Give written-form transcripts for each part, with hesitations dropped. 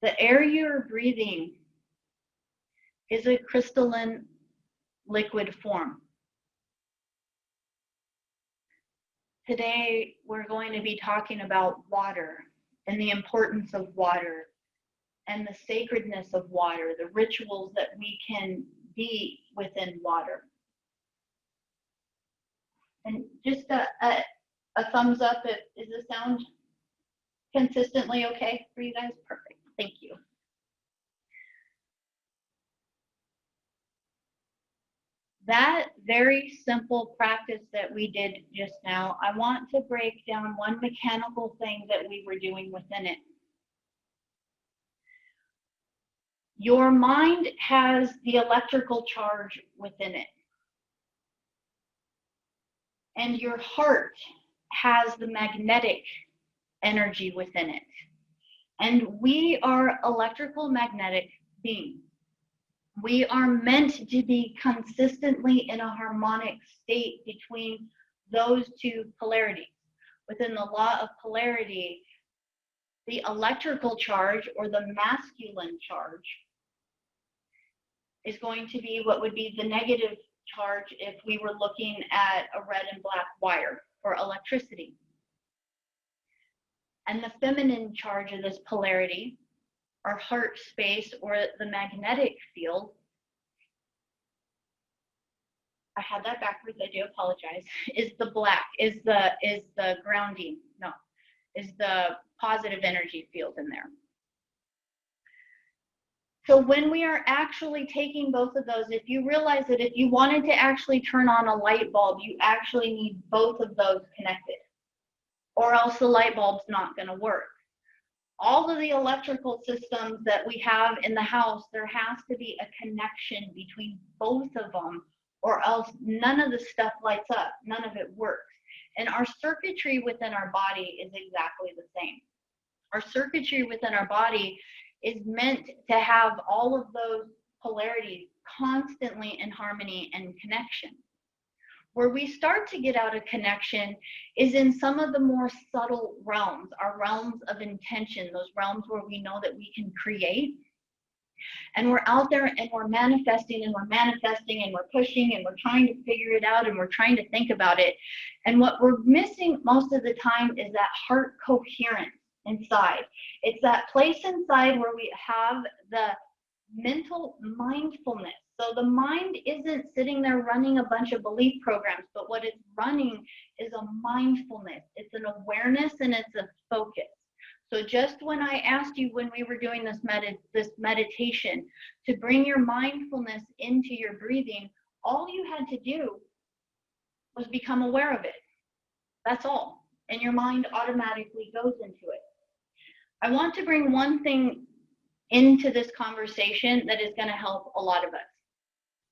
The air you're breathing is a crystalline liquid form. Today, we're going to be talking about water and the importance of water and the sacredness of water, the rituals that we can be within water. And just a thumbs up, is the sound consistently okay for you guys? Perfect, thank you. That very simple practice that we did just now, I want to break down one mechanical thing that we were doing within it. Your mind has the electrical charge within it. And your heart has the magnetic energy within it. And we are electrical magnetic beings. We are meant to be consistently in a harmonic state between those two polarities. Within the law of polarity, the electrical charge or the masculine charge is going to be what would be the negative charge if we were looking at a red and black wire for electricity. And the feminine charge of this polarity, our heart space or the magnetic field, I had that backwards, I do apologize, is the black, is the grounding, no, is the positive energy field in there. So when we are actually taking both of those, if you realize that if you wanted to actually turn on a light bulb, you actually need both of those connected, or else the light bulb's not going to work. All of the electrical systems that we have in the house, there has to be a connection between both of them, or else none of the stuff lights up, none of it works. And our circuitry within our body is exactly the same. Our circuitry within our body is meant to have all of those polarities constantly in harmony and connection. Where we start to get out of connection is in some of the more subtle realms, our realms of intention, those realms where we know that we can create. And we're out there and we're manifesting and we're manifesting and we're pushing and we're trying to figure it out and we're trying to think about it. And what we're missing most of the time is that heart coherence inside. It's that place inside where we have the mental mindfulness. So the mind isn't sitting there running a bunch of belief programs, but what it's running is a mindfulness. It's an awareness and it's a focus. So just when I asked you when we were doing this meditation to bring your mindfulness into your breathing, all you had to do was become aware of it. That's all. And your mind automatically goes into it. I want to bring one thing into this conversation that is going to help a lot of us.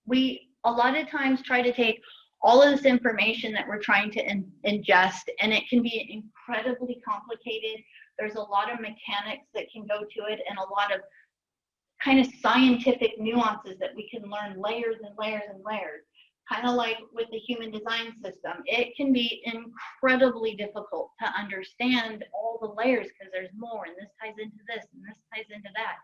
We a lot of times try to take all of this information that we're trying to ingest, and it can be incredibly complicated. There's a lot of mechanics that can go to it and a lot of kind of scientific nuances that we can learn layers and layers and layers. Kind of like with the human design system, it can be incredibly difficult to understand all the layers because there's more, and this ties into this, and this ties into that.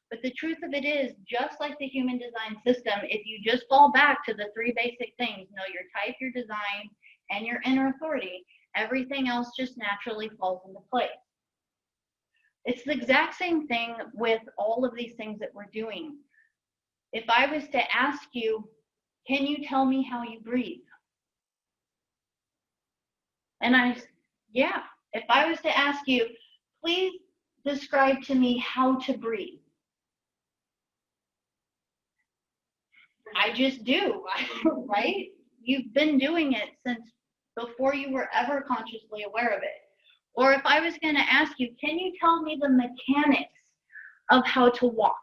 But the truth of it is, just like the human design system, if you just fall back to the three basic things, know your type, your design, and your inner authority, everything else just naturally falls into place. It's the exact same thing with all of these things that we're doing. If I was to ask you, can you tell me how you breathe? And yeah, if I was to ask you, please describe to me how to breathe. I just do, right? You've been doing it since before you were ever consciously aware of it. Or if I was going to ask you, can you tell me the mechanics of how to walk?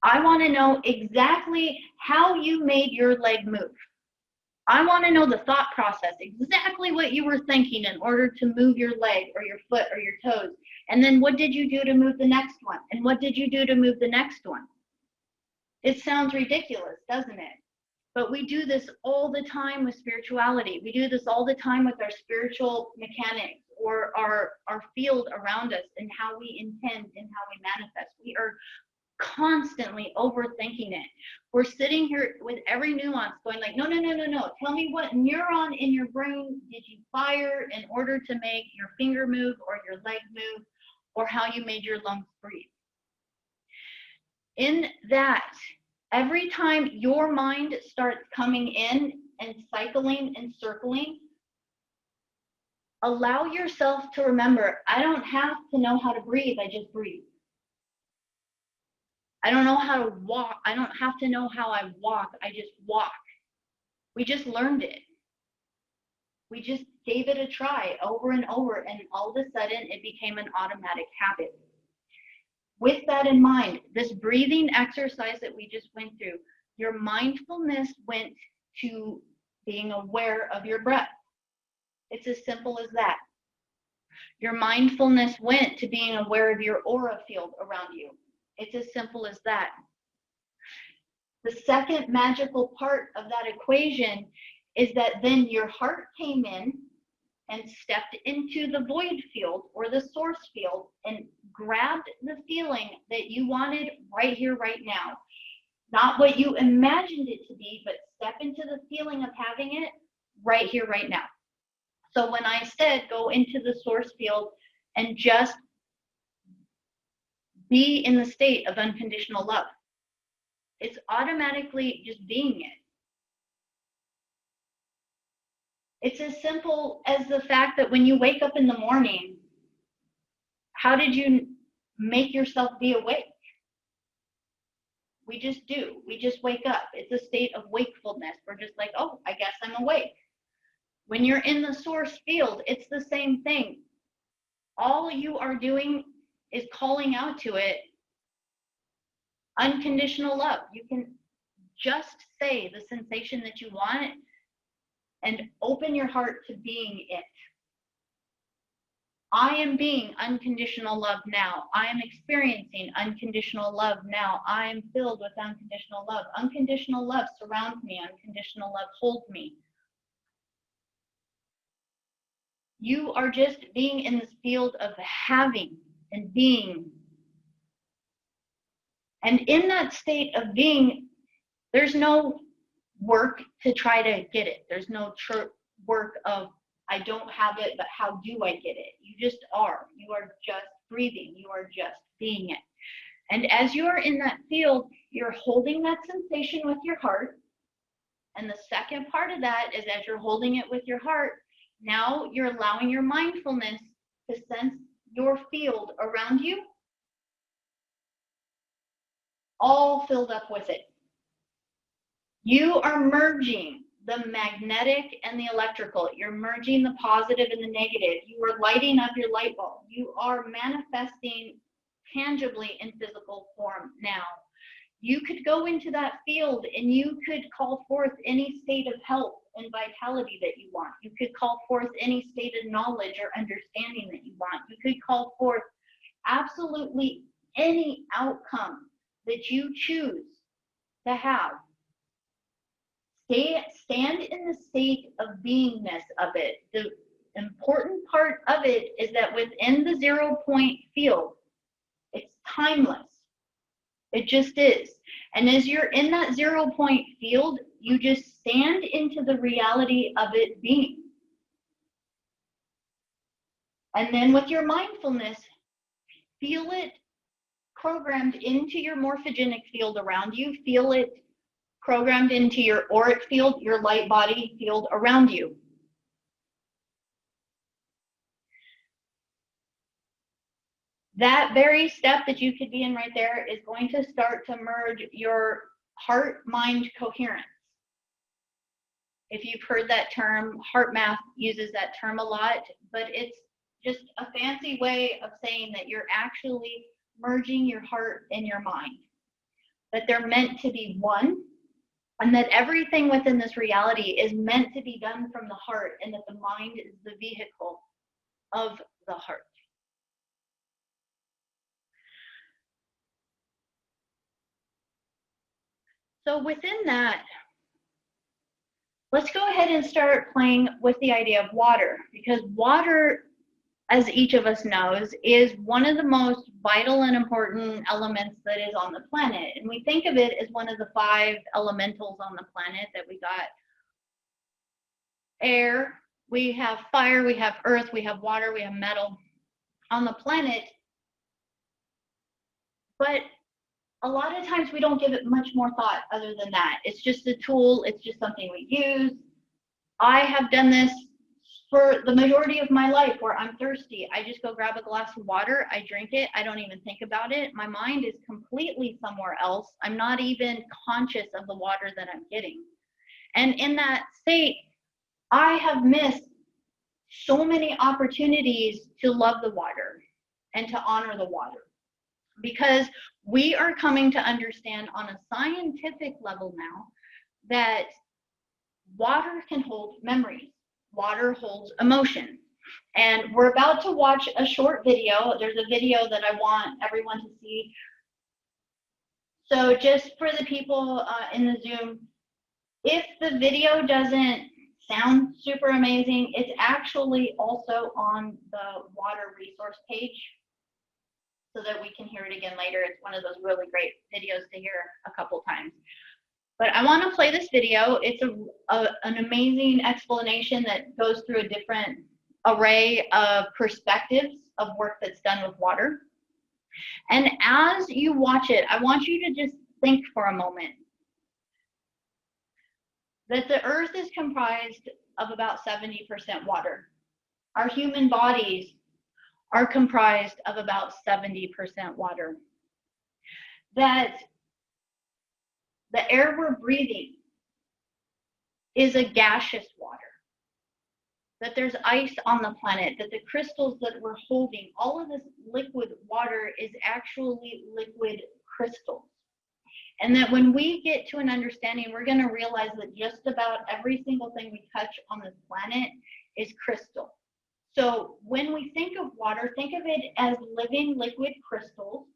I want to know exactly how you made your leg move. I want to know the thought process, exactly what you were thinking in order to move your leg or your foot or your toes. And then what did you do to move the next one? And what did you do to move the next one? It sounds ridiculous, doesn't it? But we do this all the time with spirituality. We do this all the time with our spiritual mechanics or our field around us and how we intend and how we manifest. We are constantly overthinking it. We're sitting here with every nuance going like, no, no, no, no, no. Tell me what neuron in your brain did you fire in order to make your finger move or your leg move or how you made your lungs breathe. In that, every time your mind starts coming in and cycling and circling, allow yourself to remember, I don't have to know how to breathe, I just breathe. I don't know how to walk, I don't have to know how I walk, I just walk. We just learned it. We just gave it a try over and over, and all of a sudden it became an automatic habit. With that in mind, this breathing exercise that we just went through, your mindfulness went to being aware of your breath. It's as simple as that. Your mindfulness went to being aware of your aura field around you. It's as simple as that. The second magical part of that equation is that then your heart came in and stepped into the void field or the source field and grabbed the feeling that you wanted right here, right now. Not what you imagined it to be, but step into the feeling of having it right here, right now. So when I said go into the source field and just be in the state of unconditional love, it's automatically just being it. It's as simple as the fact that when you wake up in the morning, how did you make yourself be awake? We just do. We just wake up. It's a state of wakefulness. We're just like, oh, I guess I'm awake. When you're in the source field, it's the same thing. All you are doing is calling out to it unconditional love. You can just say the sensation that you want and open your heart to being it. I am being unconditional love now. I am experiencing unconditional love now. I am filled with unconditional love. Unconditional love surrounds me. Unconditional love holds me. You are just being in this field of having and being. And in that state of being, there's no work to try to get it. There's no work of, I don't have it, but how do I get it? You just are. You are just breathing. You are just being it. And as you are in that field, you're holding that sensation with your heart. And the second part of that is as you're holding it with your heart, now you're allowing your mindfulness to sense your field around you, all filled up with it. You are merging the magnetic and the electrical. You're merging the positive and the negative. You are lighting up your light bulb. You are manifesting tangibly in physical form now. You could go into that field and you could call forth any state of health and vitality that you want. You could call forth any state of knowledge or understanding that you want. You could call forth absolutely any outcome that you choose to have. Stand in the state of beingness of it. The important part of it is that within the 0 point field, it's timeless. It just is. And as you're in that 0 point field, you just stand into the reality of it being. And then with your mindfulness, feel it programmed into your morphogenetic field around you. Feel it programmed into your auric field, your light body field around you. That very step that you could be in right there is going to start to merge your heart-mind coherence. If you've heard that term, heart math uses that term a lot, but it's just a fancy way of saying that you're actually merging your heart and your mind, that they're meant to be one, and that everything within this reality is meant to be done from the heart, and that the mind is the vehicle of the heart. So within that, let's go ahead and start playing with the idea of water, because water as each of us knows, is one of the most vital and important elements that is on the planet. And we think of it as one of the 5 elementals on the planet that we got air, we have fire, we have earth, we have water, we have metal on the planet. But a lot of times we don't give it much more thought other than that. It's just a tool, it's just something we use. I have done this for the majority of my life where I'm thirsty. I just go grab a glass of water, I drink it, I don't even think about it. My mind is completely somewhere else. I'm not even conscious of the water that I'm getting. And in that state, I have missed so many opportunities to love the water and to honor the water, because we are coming to understand on a scientific level now that water can hold memories. Water holds emotion. And we're about to watch a short video. There's a video that I want everyone to see. So just for the people in the Zoom, if the video doesn't sound super amazing, it's actually also on the water resource page so that we can hear it again later. It's one of those really great videos to hear a couple times. But I want to play this video. It's an amazing explanation that goes through a different array of perspectives of work that's done with water. And as you watch it, I want you to just think for a moment that the earth is comprised of about 70% water. Our human bodies are comprised of about 70% water. That the air we're breathing is a gaseous water. That there's ice on the planet, that the crystals that we're holding, all of this liquid water is actually liquid crystals. And that when we get to an understanding, we're going to realize that just about every single thing we touch on this planet is crystal. So when we think of water, think of it as living liquid crystals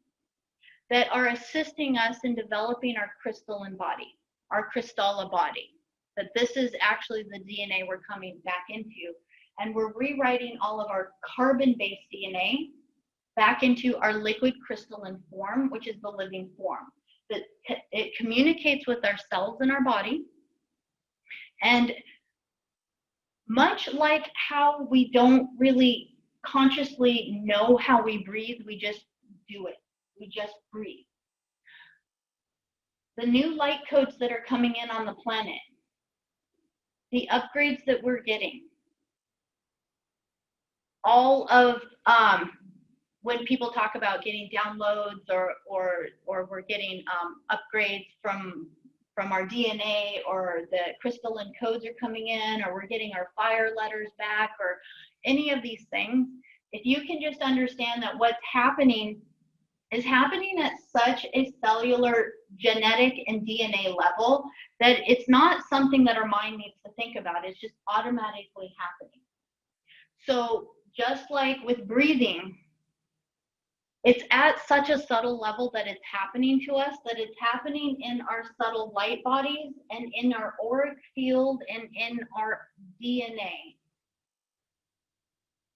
that are assisting us in developing our crystalline body, our crystalla body. That this is actually the DNA we're coming back into. And we're rewriting all of our carbon-based DNA back into our liquid crystalline form, which is the living form. That it communicates with our cells in our body. And much like how we don't really consciously know how we breathe, we just do it. We just breathe. The new light codes that are coming in on the planet, the upgrades that we're getting, all of when people talk about getting downloads or we're getting upgrades from our DNA, or the crystalline codes are coming in, or we're getting our fire letters back, or any of these things, if you can just understand that what's happening is happening at such a cellular, genetic, and DNA level that it's not something that our mind needs to think about. It's just automatically happening. So just like with breathing, it's at such a subtle level that it's happening to us, that it's happening in our subtle light bodies and in our auric field and in our DNA.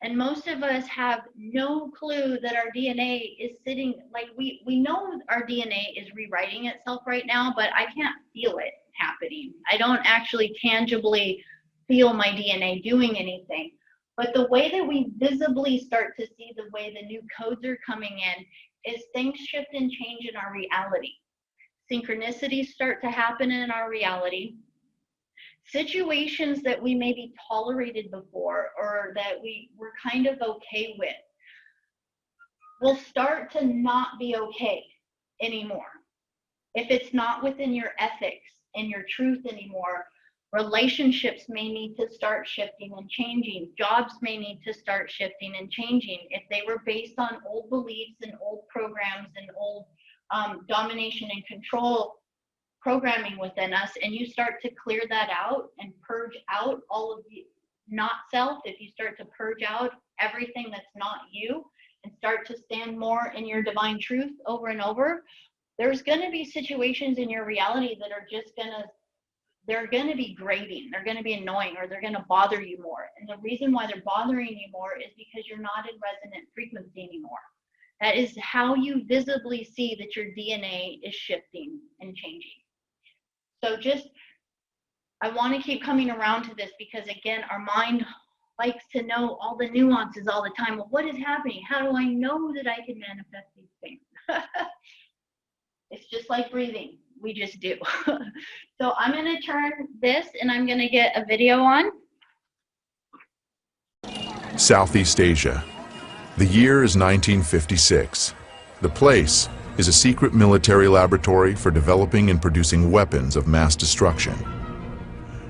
And most of us have no clue that our DNA is sitting, like we know our DNA is rewriting itself right now, but I can't feel it happening. I don't actually tangibly feel my DNA doing anything. But the way that we visibly start to see the way the new codes are coming in is things shift and change in our reality. Synchronicities start to happen in our reality. Situations that we maybe tolerated before or that we were kind of okay with will start to not be okay anymore. If it's not within your ethics and your truth anymore, relationships may need to start shifting and changing. Jobs may need to start shifting and changing. If they were based on old beliefs and old programs and old domination and control programming within us, and you start to clear that out and purge out all of the not self, if you start to purge out everything that's not you and start to stand more in your divine truth over and over, there's going to be situations in your reality that are just going to they're going to be grating, they're going to be annoying, or they're going to bother you more. And the reason why they're bothering you more is because you're not in resonant frequency anymore. That is how you visibly see that your DNA is shifting and changing. So just, I want to keep coming around to this because, again, our mind likes to know all the nuances all the time. Well, what is happening? How do I know that I can manifest these things? It's just like breathing. We just do. So I'm going to turn this and I'm going to get a video on. Southeast Asia. The year is 1956. The place is a secret military laboratory for developing and producing weapons of mass destruction.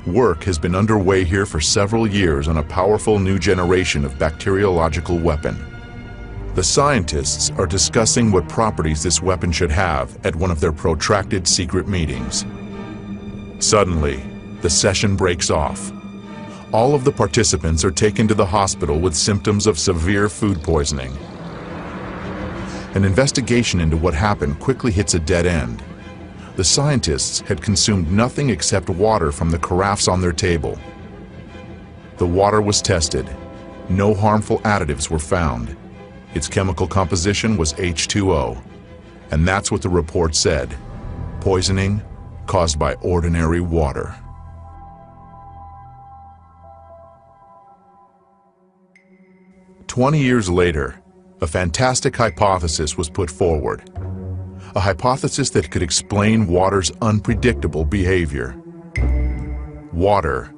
Work has been underway here for several years on a powerful new generation of bacteriological weapon. The scientists are discussing what properties this weapon should have at one of their protracted secret meetings. Suddenly, the session breaks off. All of the participants are taken to the hospital with symptoms of severe food poisoning. An investigation into what happened quickly hits a dead end. The scientists had consumed nothing except water from the carafes on their table. The water was tested. No harmful additives were found. Its chemical composition was H2O. And that's what the report said: poisoning caused by ordinary water. "20 years later, a fantastic hypothesis was put forward. A hypothesis that could explain water's unpredictable behavior. Water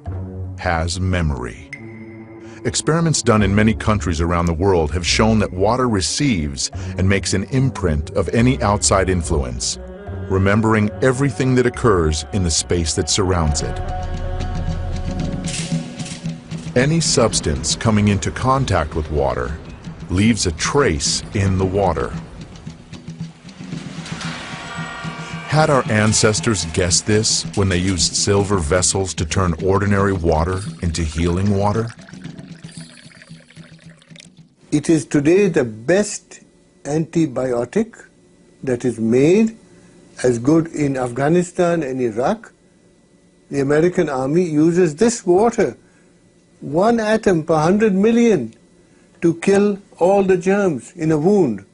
has memory. Experiments done in many countries around the world have shown that water receives and makes an imprint of any outside influence, remembering everything that occurs in the space that surrounds it. Any substance coming into contact with water leaves a trace in the water. Had our ancestors guessed this when they used silver vessels to turn ordinary water into healing water? It is today the best antibiotic that is made, as good in Afghanistan and Iraq. The American army uses this water, 1 atom per 100 million, to kill all the germs in a wound.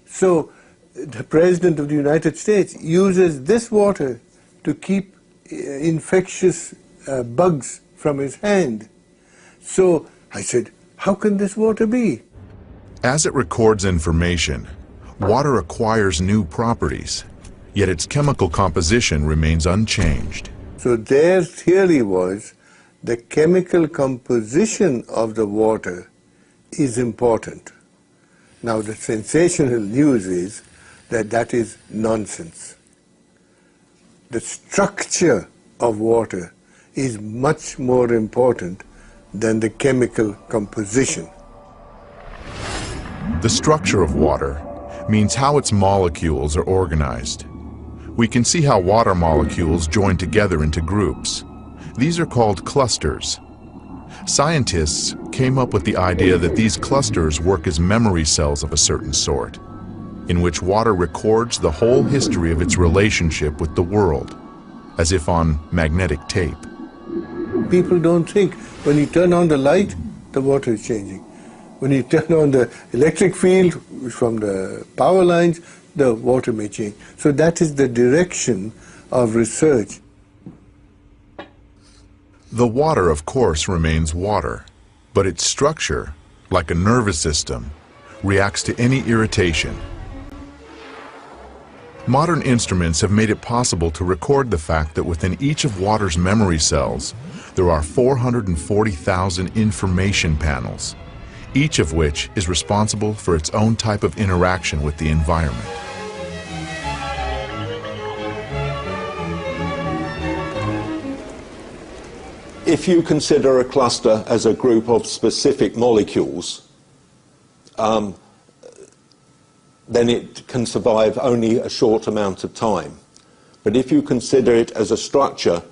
So the President of the United States uses this water to keep infectious bugs from his hand. So I said, how can this water be? As it records information, water acquires new properties, yet its chemical composition remains unchanged. So their theory was the chemical composition of the water is important. Now the sensational news is that that is nonsense. The structure of water is much more important than the chemical composition. The structure of water means how its molecules are organized. We can see how water molecules join together into groups. These are called clusters. Scientists came up with the idea that these clusters work as memory cells of a certain sort, in which water records the whole history of its relationship with the world, as if on magnetic tape. People don't think when you turn on the light, the water is changing. When you turn on the electric field from the power lines, the water may change. So that is the direction of research. The water, of course, remains water, but its structure, like a nervous system, reacts to any irritation. Modern instruments have made it possible to record the fact that within each of water's memory cells, there are 440,000 information panels, each of which is responsible for its own type of interaction with the environment. If you consider a cluster as a group of specific molecules, then it can survive only a short amount of time. But if you consider it as a structure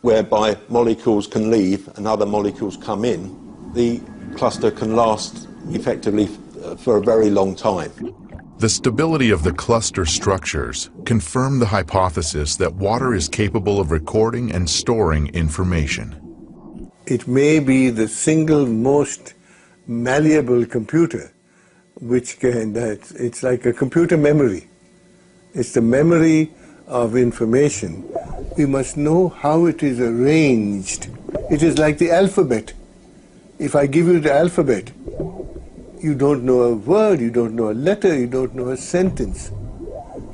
whereby molecules can leave and other molecules come in, the cluster can last effectively for a very long time. The stability of the cluster structures confirm the hypothesis that water is capable of recording and storing information. It may be the single most malleable computer, which can, it's like a computer memory. It's the memory of information. We must know how it is arranged. It is like the alphabet. If I give you the alphabet, you don't know a word, you don't know a letter, you don't know a sentence.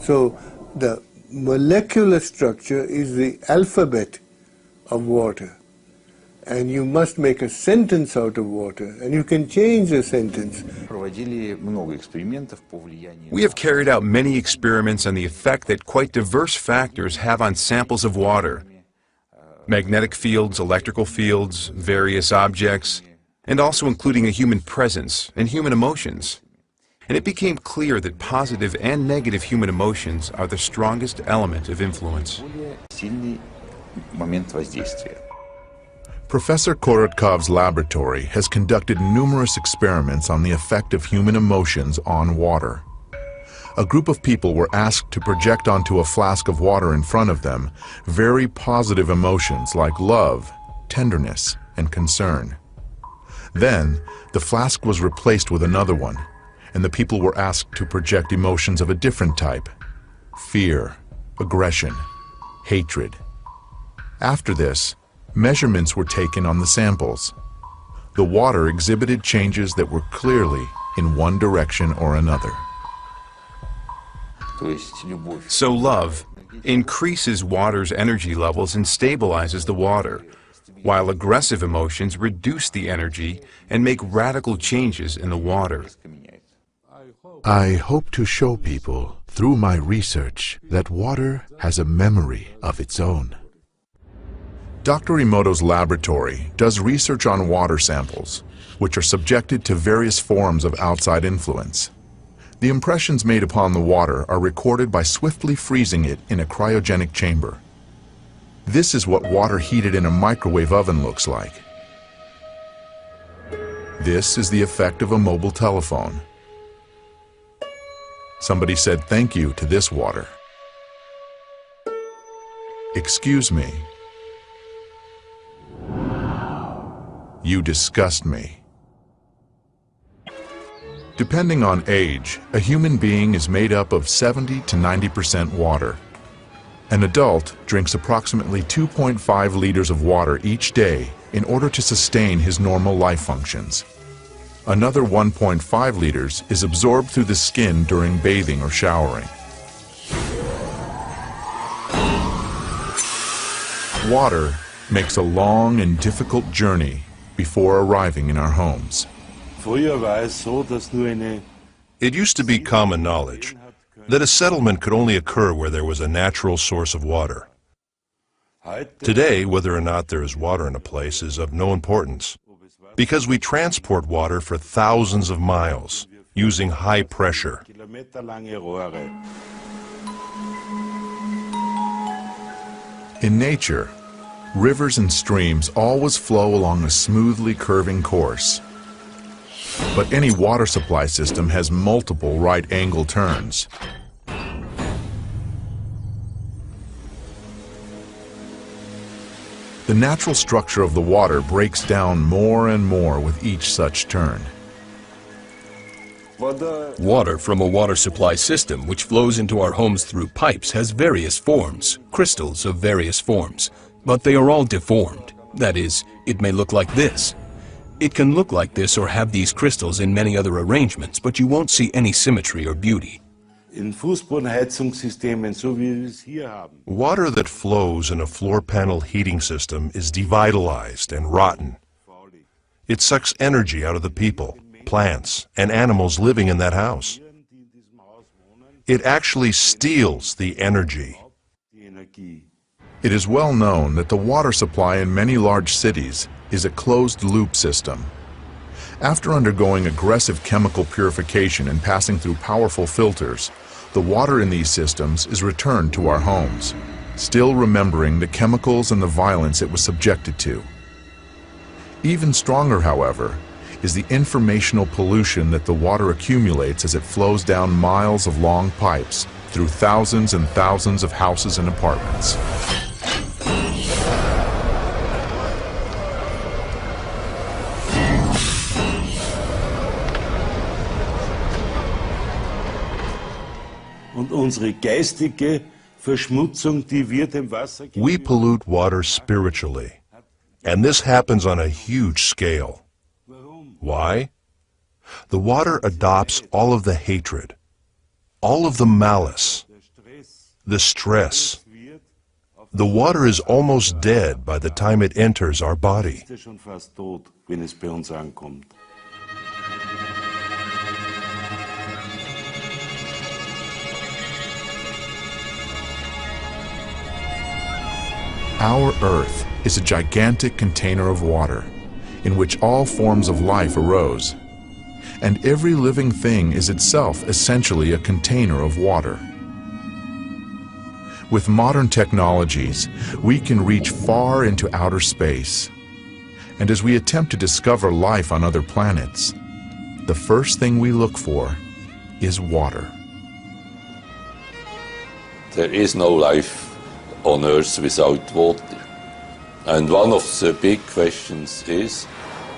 So the molecular structure is the alphabet of water. And you must make a sentence out of water, and you can change the sentence. We have carried out many experiments on the effect that quite diverse factors have on samples of water. Magnetic fields, electrical fields, various objects, and also including a human presence and human emotions. And it became clear that positive and negative human emotions are the strongest element of influence. Professor Korotkov's laboratory has conducted numerous experiments on the effect of human emotions on water. A group of people were asked to project onto a flask of water in front of them very positive emotions like love, tenderness, and concern. Then, the flask was replaced with another one, and the people were asked to project emotions of a different type: fear, aggression, hatred. After this, measurements were taken on the samples. The water exhibited changes that were clearly in one direction or another. So love increases water's energy levels and stabilizes the water, while aggressive emotions reduce the energy and make radical changes in the water. I hope to show people through my research that water has a memory of its own. Dr. Emoto's laboratory does research on water samples, which are subjected to various forms of outside influence. The impressions made upon the water are recorded by swiftly freezing it in a cryogenic chamber. This is what water heated in a microwave oven looks like. This is the effect of a mobile telephone. Somebody said thank you to this water. Excuse me. You disgust me. Depending on age, a human being is made up of 70 to 90% water. An adult drinks approximately 2.5 liters of water each day in order to sustain his normal life functions. Another 1.5 liters is absorbed through the skin during bathing or showering. Water makes a long and difficult journey before arriving in our homes. It used to be common knowledge that a settlement could only occur where there was a natural source of water. Today, whether or not there is water in a place is of no importance, because we transport water for thousands of miles using high pressure. In nature, rivers and streams always flow along a smoothly curving course. But any water supply system has multiple right-angle turns. The natural structure of the water breaks down more and more with each such turn. Water from a water supply system which flows into our homes through pipes has various forms, crystals of various forms, but they are all deformed. That is, it may look like this. It can look like this or have these crystals in many other arrangements, but you won't see any symmetry or beauty. Water that flows in a floor panel heating system is devitalized and rotten. It sucks energy out of the people, plants, and animals living in that house. It actually steals the energy. It is well known that the water supply in many large cities is a closed-loop system. After undergoing aggressive chemical purification and passing through powerful filters, the water in these systems is returned to our homes, still remembering the chemicals and the violence it was subjected to. Even stronger, however, is the informational pollution that the water accumulates as it flows down miles of long pipes through thousands and thousands of houses and apartments. Und unsere geistige Verschmutzung, die wir dem Wasser geben. We pollute water spiritually, and this happens on a huge scale. Why? The water adopts all of the hatred, all of the malice, the stress. The water is almost dead by the time it enters our body. Ist schon fast tot, wenn es bei uns ankommt. Our Earth is a gigantic container of water in which all forms of life arose, and every living thing is itself essentially a container of water. With modern technologies, we can reach far into outer space, and as we attempt to discover life on other planets, the first thing we look for is water. There is no life on Earth without water. And one of the big questions is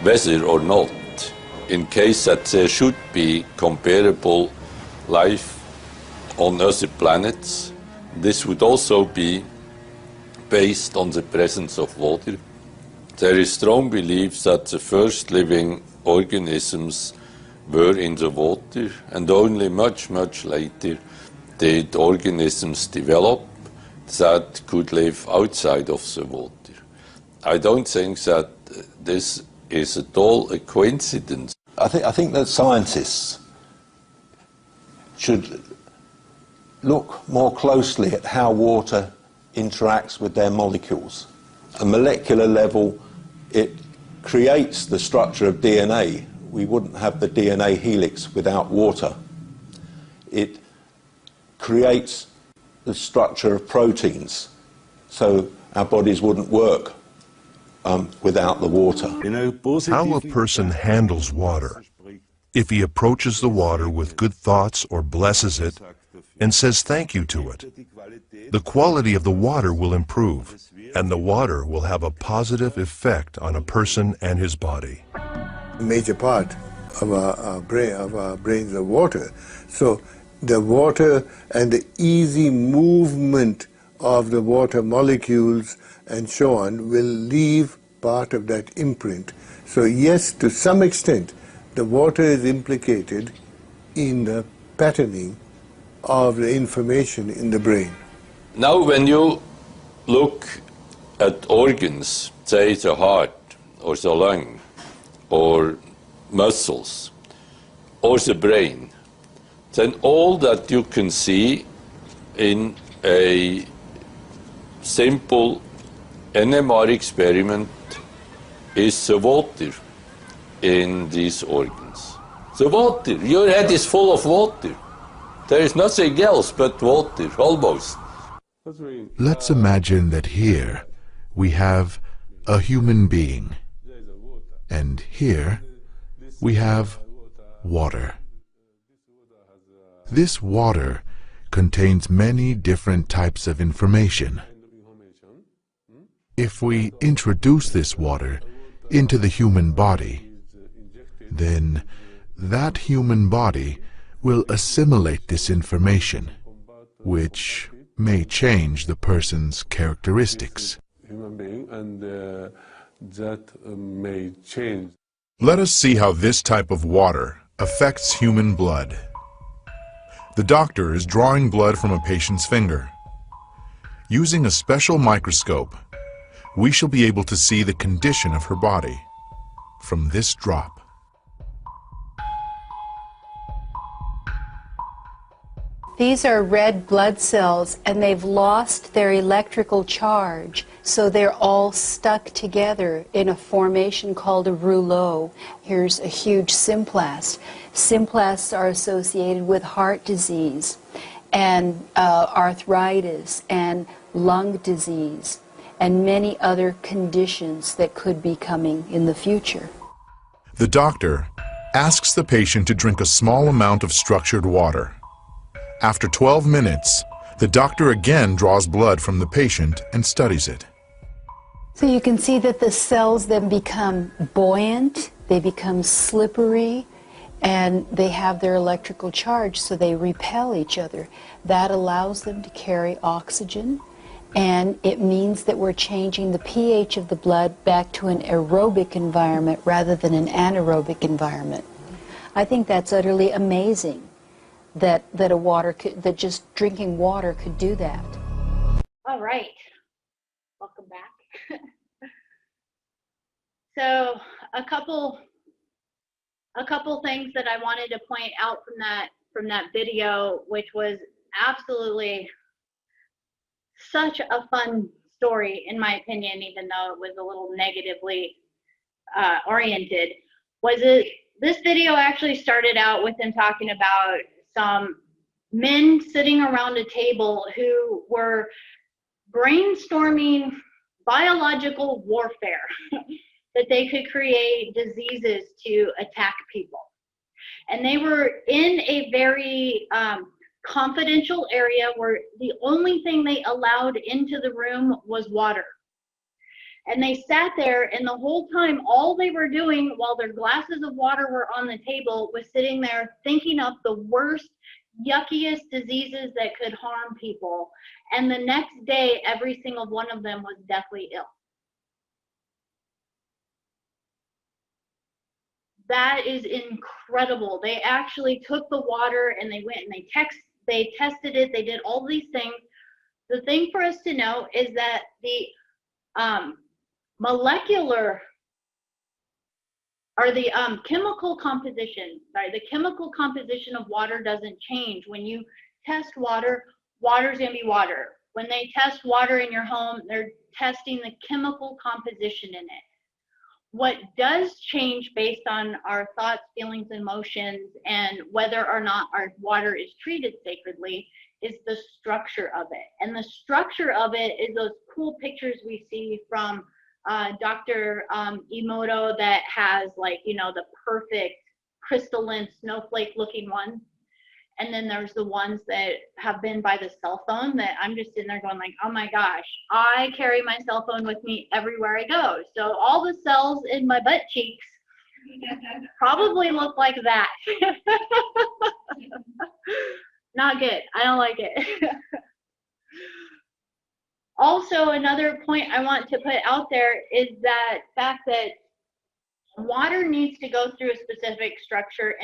whether or not, in case that there should be comparable life on other planets, this would also be based on the presence of water. There is strong belief that the first living organisms were in the water, and only much, much later did organisms develop that could live outside of the water. I don't think that this is at all a coincidence. I think that scientists should look more closely at how water interacts with their molecules. At a molecular level, it creates the structure of DNA. We wouldn't have the DNA helix without water. It creates the structure of proteins, so our bodies wouldn't work without the water. How a person handles water, if he approaches the water with good thoughts or blesses it and says thank you to it, the quality of the water will improve, and the water will have a positive effect on a person and his body. A major part of our brains are water. So the water and the easy movement of the water molecules and so on will leave part of that imprint. So yes, to some extent, the water is implicated in the patterning of the information in the brain. Now when you look at organs, say the heart or the lung or muscles or the brain, then all that you can see in a simple NMR experiment is the water in these organs. The water, your head is full of water. There is nothing else but water, almost. Let's imagine that here we have a human being, and here we have water. This water contains many different types of information. If we introduce this water into the human body, then that human body will assimilate this information, which may change the person's characteristics. Let us see how this type of water affects human blood. The doctor is drawing blood from a patient's finger. Using a special microscope, we shall be able to see the condition of her body from this drop. These are red blood cells, and they've lost their electrical charge, so they're all stuck together in a formation called a rouleau. Here's a huge symplast. Symplasts are associated with heart disease and arthritis and lung disease and many other conditions that could be coming in the future. The doctor asks the patient to drink a small amount of structured water. After 12 minutes, the doctor again draws blood from the patient and studies it. So you can see that the cells then become buoyant, they become slippery, and they have their electrical charge, so they repel each other. That allows them to carry oxygen, and it means that we're changing the pH of the blood back to an aerobic environment rather than an anaerobic environment. I think that's utterly amazing that just drinking water could do that. All right, welcome back. So a couple things that I wanted to point out from that video, which was absolutely such a fun story, in my opinion, even though it was a little negatively oriented, this video actually started out with them talking about some men sitting around a table who were brainstorming biological warfare that they could create diseases to attack people. And they were in a very confidential area where the only thing they allowed into the room was water. And they sat there, and the whole time, all they were doing while their glasses of water were on the table was sitting there thinking up the worst, yuckiest diseases that could harm people. And the next day, every single one of them was deathly ill. That is incredible. They actually took the water and they went and they tested it. They did all these things. The thing for us to know is that the chemical composition, the chemical composition of water doesn't change. When you test water, water's gonna be water. When they test water in your home, they're testing the chemical composition in it. What does change based on our thoughts, feelings, emotions, and whether or not our water is treated sacredly is the structure of it. And the structure of it is those cool pictures we see from Dr. Emoto that has, like, you know, the perfect crystalline snowflake looking one. And then there's the ones that have been by the cell phone that I'm just sitting there going like, oh my gosh, I carry my cell phone with me everywhere I go. So all the cells in my butt cheeks probably look like that. Not good. I don't like it. Also, another point I want to put out there is that fact that water needs to go through a specific structure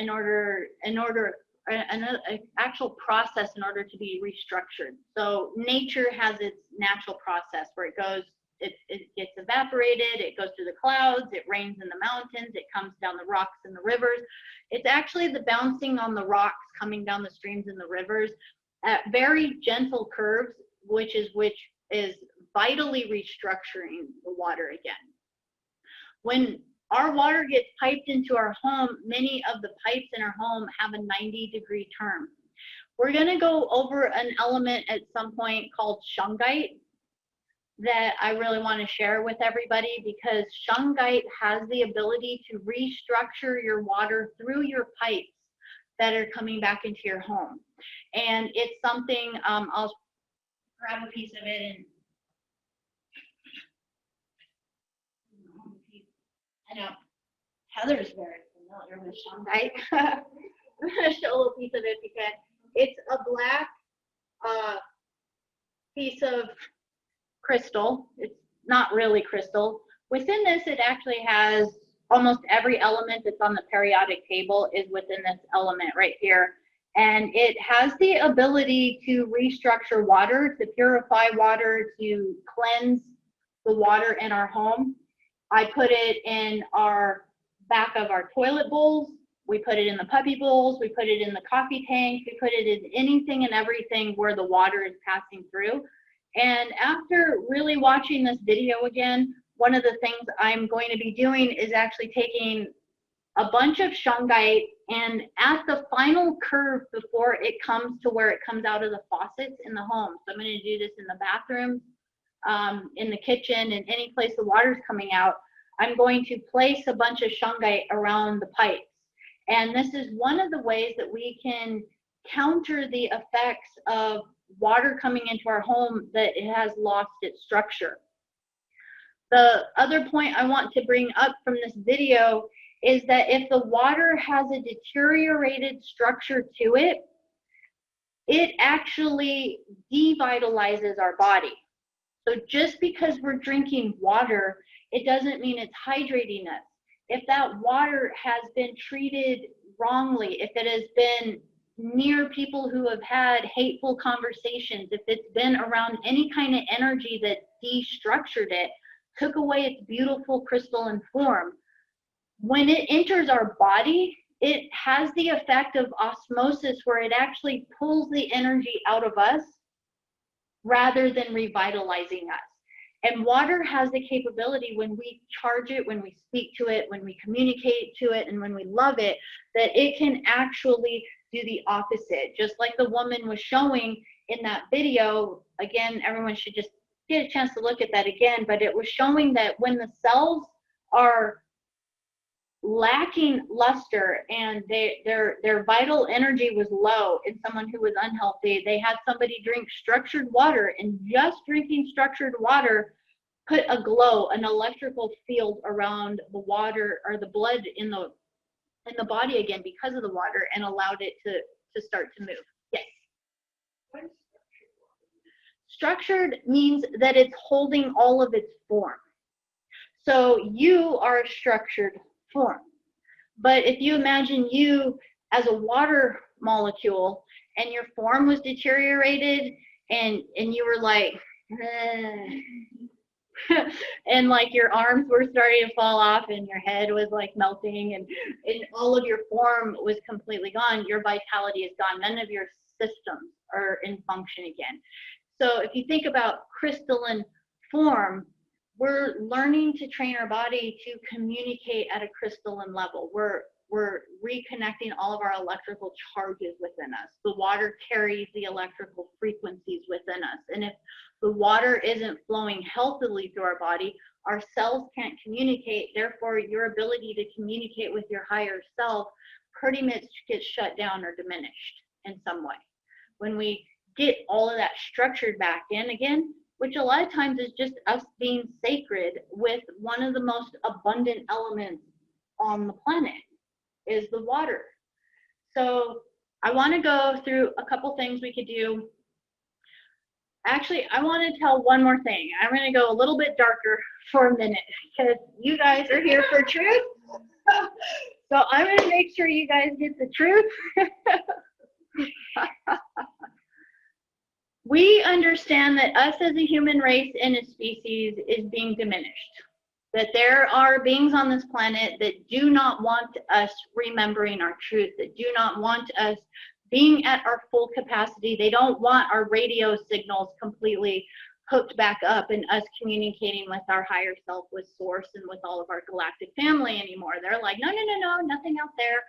an actual process in order to be restructured. So nature has its natural process where it goes, it gets evaporated, it goes through the clouds, it rains in the mountains, it comes down the rocks and the rivers. It's actually the bouncing on the rocks coming down the streams and the rivers at very gentle curves, which is vitally restructuring the water again. When our water gets piped into our home, many of the pipes in our home have a 90-degree turn. We're going to go over an element at some point called shungite that I really want to share with everybody, because shungite has the ability to restructure your water through your pipes that are coming back into your home. And it's something, I'll grab a piece of it and I know Heather's very familiar with shungite. I'm going to show a little piece of it because it's a black piece of crystal. It's not really crystal. Within this, it actually has almost every element that's on the periodic table is within this element right here. And it has the ability to restructure water, to purify water, to cleanse the water in our home. I put it in our back of our toilet bowls. We put it in the puppy bowls. We put it in the coffee tank. We put it in anything and everything where the water is passing through. And after really watching this video again, one of the things I'm going to be doing is actually taking a bunch of shungite, and at the final curve before it comes to where it comes out of the faucets in the home. So I'm going to do this in the bathroom, in the kitchen, and any place the water's coming out. I'm going to place a bunch of shungite around the pipes. And this is one of the ways that we can counter the effects of water coming into our home that it has lost its structure. The other point I want to bring up from this video is that if the water has a deteriorated structure to it, it actually devitalizes our body. So just because we're drinking water, it doesn't mean it's hydrating us. If that water has been treated wrongly, if it has been near people who have had hateful conversations, if it's been around any kind of energy that destructured it, took away its beautiful crystalline form, when it enters our body, it has the effect of osmosis where it actually pulls the energy out of us rather than revitalizing us. And water has the capability, when we charge it, when we speak to it, when we communicate to it, and when we love it, that it can actually do the opposite. Just like the woman was showing in that video. Again, everyone should just get a chance to look at that again, but it was showing that when the cells are lacking luster and their vital energy was low in someone who was unhealthy, they had somebody drink structured water, and just drinking structured water put a glow, an electrical field around the water or the blood in the body again because of the water, and allowed it to start to move. Yes. Structured means that it's holding all of its form. So you are a structured form. But if you imagine you as a water molecule and your form was deteriorated and you were like, and like your arms were starting to fall off and your head was like melting and all of your form was completely gone, your vitality is gone. None of your systems are in function again. So if you think about crystalline form, we're learning to train our body to communicate at a crystalline level. We're reconnecting all of our electrical charges within us. The water carries the electrical frequencies within us. And if the water isn't flowing healthily through our body, our cells can't communicate. Therefore, your ability to communicate with your higher self pretty much gets shut down or diminished in some way. When we get all of that structured back in again, which a lot of times is just us being sacred with one of the most abundant elements on the planet is the water. So I want to go through a couple things we could do. Actually, I want to tell one more thing. I'm going to go a little bit darker for a minute because you guys are here for truth. So I'm going to make sure you guys get the truth. We understand that us as a human race and a species is being diminished. That there are beings on this planet that do not want us remembering our truth, that do not want us being at our full capacity. They don't want our radio signals completely hooked back up and us communicating with our higher self, with source, and with all of our galactic family anymore. They're like, no, nothing out there.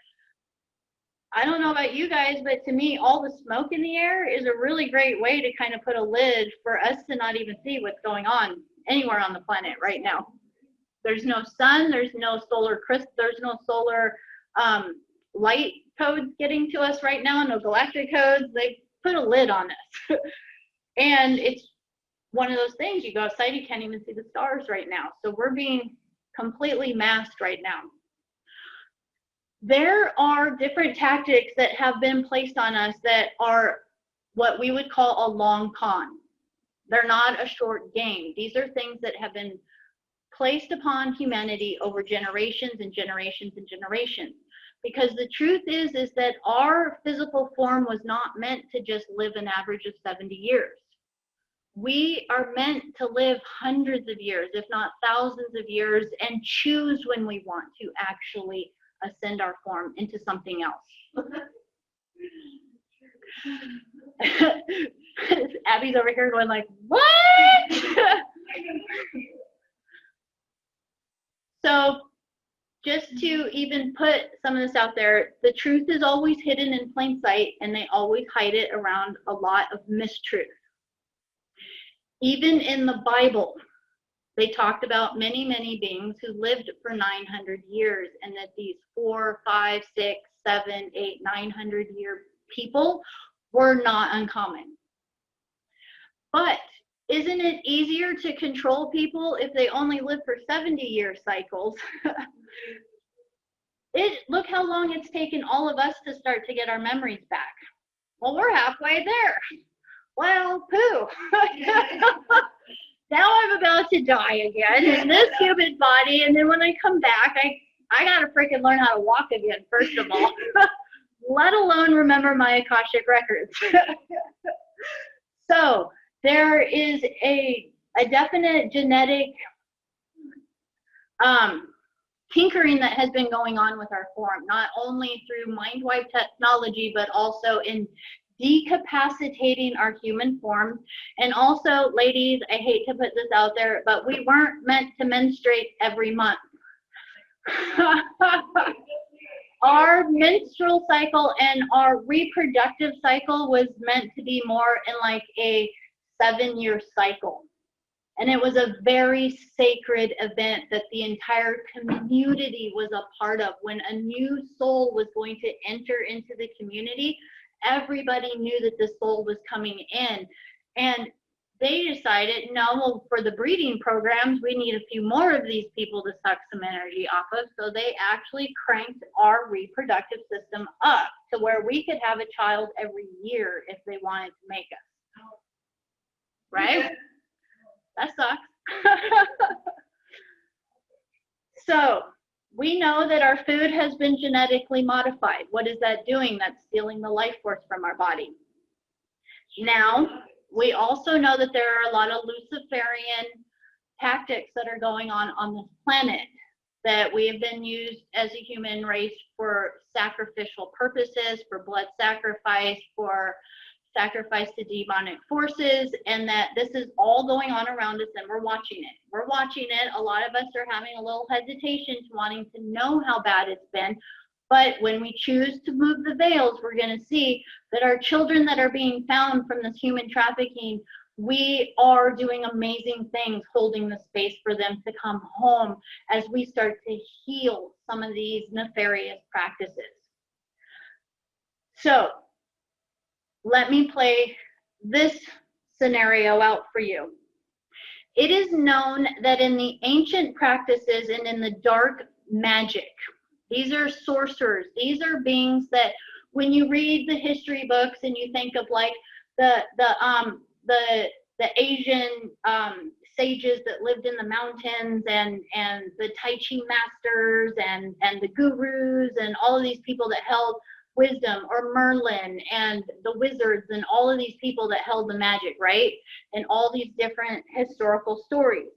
I don't know about you guys, but to me, all the smoke in the air is a really great way to kind of put a lid for us to not even see what's going on anywhere on the planet right now. There's no sun, there's no solar there's no solar light codes getting to us right now, no galactic codes. They put a lid on us. And it's one of those things, you go outside, you can't even see the stars right now. So we're being completely masked right now. There are different tactics that have been placed on us that are what we would call a long con. They're not a short game. These are things that have been placed upon humanity over generations and generations and generations. Because the truth is that our physical form was not meant to just live an average of 70 years. We are meant to live hundreds of years, if not thousands of years, and choose when we want to actually ascend our form into something else. Abby's over here going like, what? So just to even put some of this out there, the truth is always hidden in plain sight, and they always hide it around a lot of mistruth. Even in the Bible, They talked about many, many beings who lived for 900 years, and that these 4, 5, 6, 7, 8, 900-year people were not uncommon. But isn't it easier to control people if they only live for 70-year cycles? Look how long it's taken all of us to start to get our memories back. Well, we're halfway there. Well, pooh. Now I'm about to die again in this human body, and then when I come back, I gotta freaking learn how to walk again, first of all, let alone remember my Akashic records. So there is a definite genetic tinkering that has been going on with our form, not only through mind wipe technology, but also in decapacitating our human form. And also, ladies, I hate to put this out there, but we weren't meant to menstruate every month. Our menstrual cycle and our reproductive cycle was meant to be more in like a 7-year cycle. And it was a very sacred event that the entire community was a part of. When a new soul was going to enter into the community, everybody knew that the soul was coming in. And they decided, no, well, for the breeding programs, we need a few more of these people to suck some energy off of. So they actually cranked our reproductive system up to where we could have a child every year if they wanted to make us. Right? That sucks. So we know that our food has been genetically modified. What is that doing? That's stealing the life force from our body. Now, we also know that there are a lot of Luciferian tactics that are going on this planet, that we have been used as a human race for sacrificial purposes, for blood sacrifice, for sacrifice to demonic forces, and that this is all going on around us, and we're watching it. We're watching it. A lot of us are having a little hesitation to wanting to know how bad it's been. But when we choose to move the veils, we're going to see that our children that are being found from this human trafficking, we are doing amazing things, holding the space for them to come home as we start to heal some of these nefarious practices. So let me play this scenario out for you. It is known that in the ancient practices and in the dark magic, these are sorcerers. These are beings that when you read the history books and you think of like the Asian sages that lived in the mountains, and the Tai Chi masters and the gurus and all of these people that held wisdom, or Merlin and the wizards and all of these people that held the magic, right? And all these different historical stories.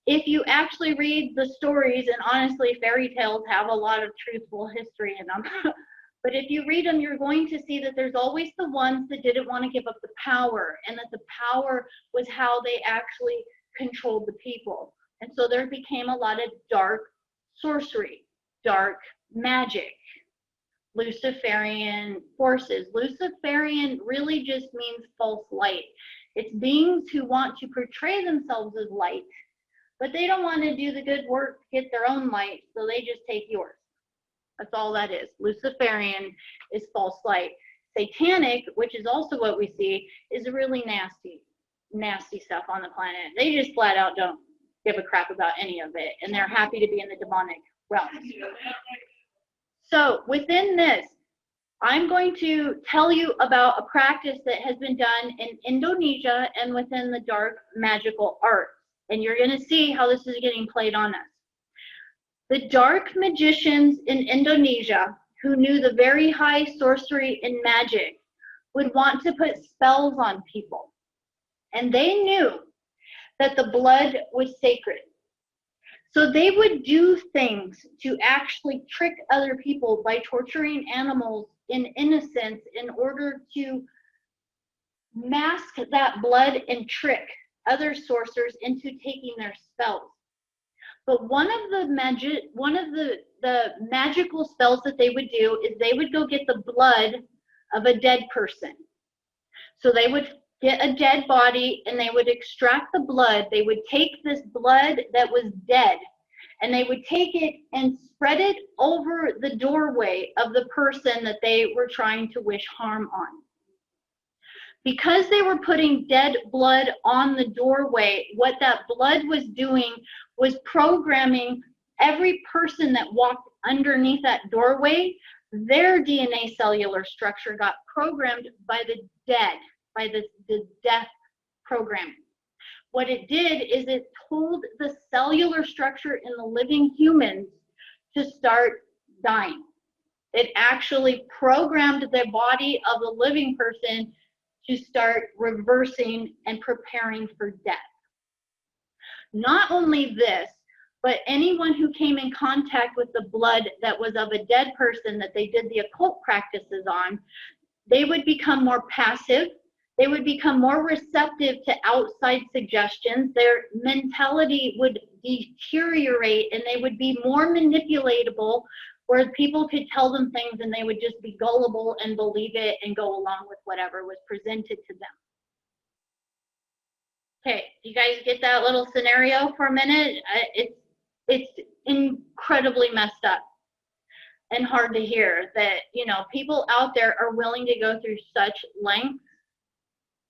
If you actually read the stories, and honestly, fairy tales have a lot of truthful history in them, but if you read them, you're going to see that there's always the ones that didn't want to give up the power, and that the power was how they actually controlled the people. And so there became a lot of dark sorcery, dark magic, Luciferian forces. Luciferian really just means false light. It's beings who want to portray themselves as light, but they don't want to do the good work to get their own light, so they just take yours. That's all that is. Luciferian is false light. Satanic, which is also what we see, is really nasty, nasty stuff on the planet. They just flat out don't give a crap about any of it, and they're happy to be in the demonic realm. So within this, I'm going to tell you about a practice that has been done in Indonesia and within the dark magical arts. And you're going to see how this is getting played on us. The dark magicians in Indonesia, who knew the very high sorcery and magic, would want to put spells on people. And they knew that the blood was sacred. So they would do things to actually trick other people by torturing animals in innocence in order to mask that blood and trick other sorcerers into taking their spells. But one of the magical spells that they would do is they would go get the blood of a dead person. So they would get a dead body and they would extract the blood. They would take this blood that was dead and they would take it and spread it over the doorway of the person that they were trying to wish harm on. Because they were putting dead blood on the doorway, what that blood was doing was programming every person that walked underneath that doorway. Their DNA cellular structure got programmed by the dead, by the death programming. What it did is it told the cellular structure in the living humans to start dying. It actually programmed the body of the living person to start reversing and preparing for death. Not only this, but anyone who came in contact with the blood that was of a dead person that they did the occult practices on, they would become more passive. They would become more receptive to outside suggestions. Their mentality would deteriorate and they would be more manipulatable, where people could tell them things and they would just be gullible and believe it and go along with whatever was presented to them. Okay, you guys get that little scenario for a minute? It's incredibly messed up and hard to hear that, you know, people out there are willing to go through such lengths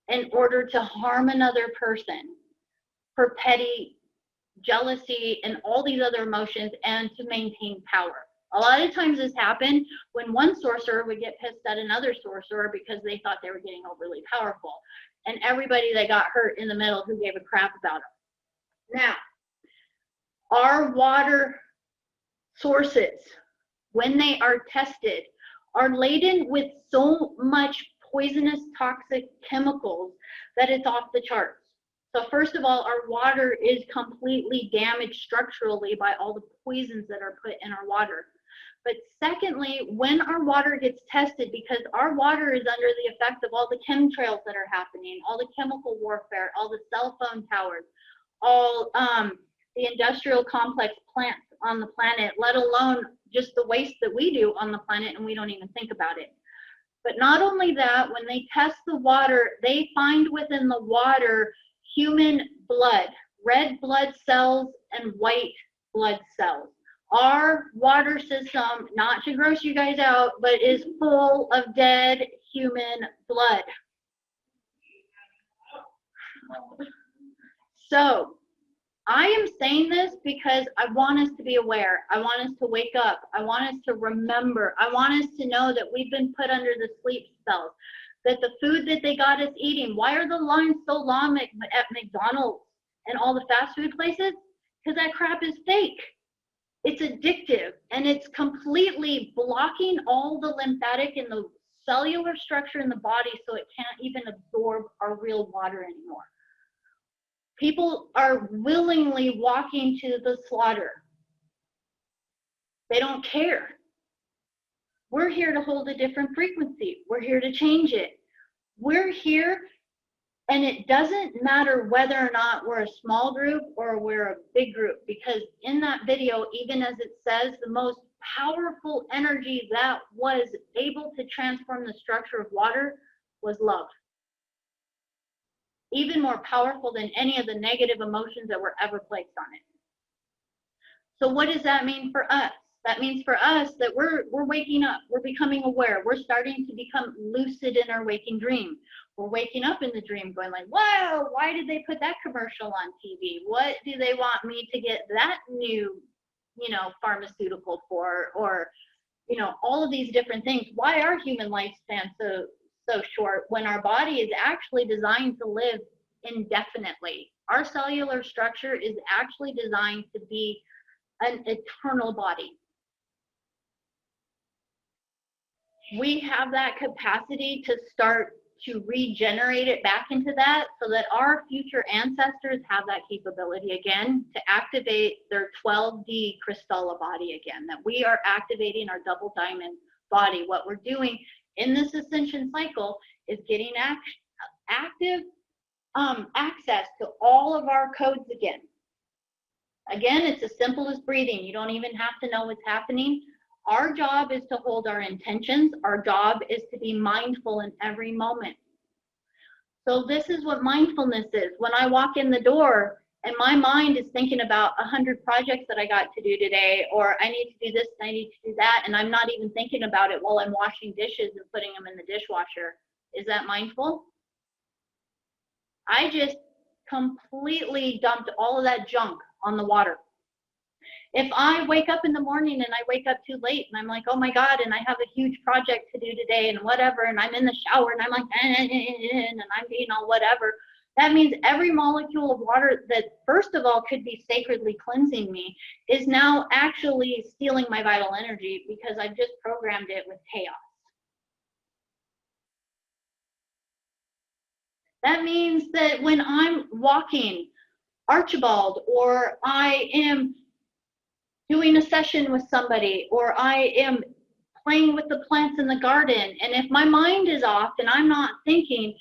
in order to harm another person for petty jealousy and all these other emotions and to maintain power. A lot of times this happened when one sorcerer would get pissed at another sorcerer because they thought they were getting overly powerful, and everybody that got hurt in the middle who gave a crap about them. Now, our water sources, when they are tested, are laden with so much poisonous, toxic chemicals that it's off the charts. So first of all, our water is completely damaged structurally by all the poisons that are put in our water. But secondly, when our water gets tested, because our water is under the effect of all the chemtrails that are happening, all the chemical warfare, all the cell phone towers, all the industrial complex plants on the planet, let alone just the waste that we do on the planet, and we don't even think about it. But not only that, when they test the water, they find within the water human blood, red blood cells and white blood cells. Our water system, not to gross you guys out, but is full of dead human blood. So I am saying this because I want us to be aware. I want us to wake up. I want us to remember. I want us to know that we've been put under the sleep spells, that the food that they got us eating, why are the lines so long at McDonald's and all the fast food places? Because that crap is fake. It's addictive, and it's completely blocking all the lymphatic and the cellular structure in the body, so it can't even absorb our real water anymore. People are willingly walking to the slaughter. They don't care. We're here to hold a different frequency. We're here to change it. We're here, and it doesn't matter whether or not we're a small group or we're a big group, because in that video, even as it says, the most powerful energy that was able to transform the structure of water was love. Even more powerful than any of the negative emotions that were ever placed on it. So what does that mean for us? That means for us that we're waking up, we're becoming aware, we're starting to become lucid in our waking dream. We're waking up in the dream going like, wow, why did they put that commercial on TV? What do they want me to get that new, pharmaceutical for? Or, all of these different things. Why are human lifespans so short when our body is actually designed to live indefinitely? Our cellular structure is actually designed to be an eternal body. We have that capacity to start to regenerate it back into that, so that our future ancestors have that capability again to activate their 12D crystalla body again, that we are activating our double diamond body. What we're doing in this ascension cycle is getting active access to all of our codes again. Again, it's as simple as breathing. You don't even have to know what's happening. Our job is to hold our intentions. Our job is to be mindful in every moment. So this is what mindfulness is. When I walk in the door and my mind is thinking about 100 projects that I got to do today, or I need to do this and I need to do that, and I'm not even thinking about it while I'm washing dishes and putting them in the dishwasher. Is that mindful? I just completely dumped all of that junk on the water. If I wake up in the morning and I wake up too late and I'm like, oh my God, and I have a huge project to do today and whatever, and I'm in the shower and I'm like, and I'm being all whatever, that means every molecule of water that first of all could be sacredly cleansing me is now actually stealing my vital energy because I've just programmed it with chaos. That means that when I'm walking Archibald, or I am doing a session with somebody, or I am playing with the plants in the garden, and if my mind is off and I'm not thinking,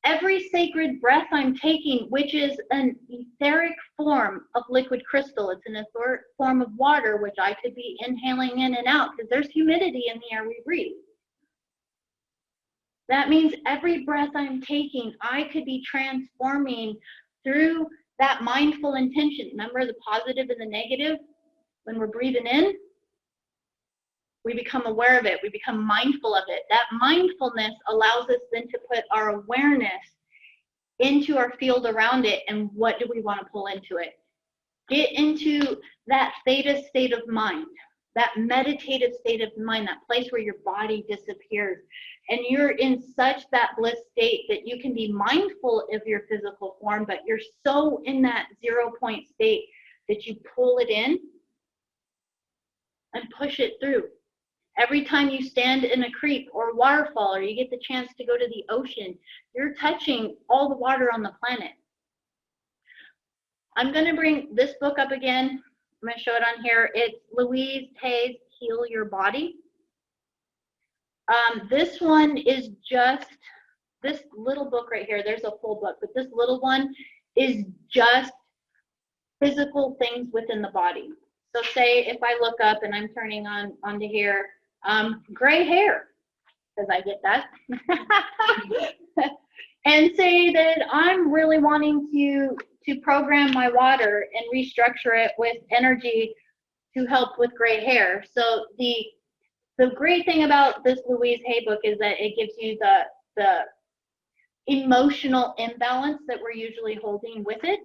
every sacred breath I'm taking, which is an etheric form of liquid crystal, it's an etheric form of water, which I could be inhaling in and out because there's humidity in the air we breathe. That means every breath I'm taking, I could be transforming through that mindful intention. Remember the positive and the negative? When we're breathing in, we become aware of it. We become mindful of it. That mindfulness allows us then to put our awareness into our field around it. And what do we want to pull into it? Get into that theta state of mind, that meditative state of mind, that place where your body disappears. And you're in such that bliss state that you can be mindful of your physical form, but you're so in that 0 point state that you pull it in and push it through. Every time you stand in a creek or waterfall, or you get the chance to go to the ocean, you're touching all the water on the planet. I'm going to bring this book up again. I'm going to show it on here. It's Louise Hay's Heal Your Body. This one is just, this little book right here, there's a full book, but this little one is just physical things within the body. So say if I look up and I'm turning onto here, gray hair, because I get that. And say that I'm really wanting to program my water and restructure it with energy to help with gray hair. So the great thing about this Louise Hay book is that it gives you the emotional imbalance that we're usually holding with it.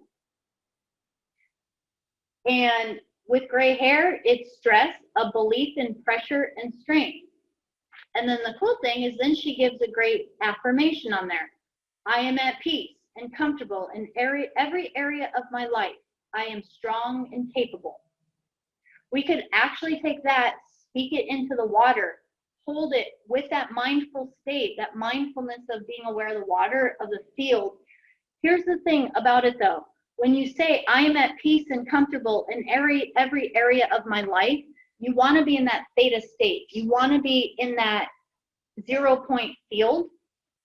And with gray hair, it's stress, a belief in pressure and strain. And then the cool thing is then she gives a great affirmation on there. I am at peace and comfortable in every area of my life. I am strong and capable. We could actually take that, speak it into the water, hold it with that mindful state, that mindfulness of being aware of the water, of the field. Here's the thing about it though. When you say, I am at peace and comfortable in every area of my life, you want to be in that theta state. You want to be in that 0 point field.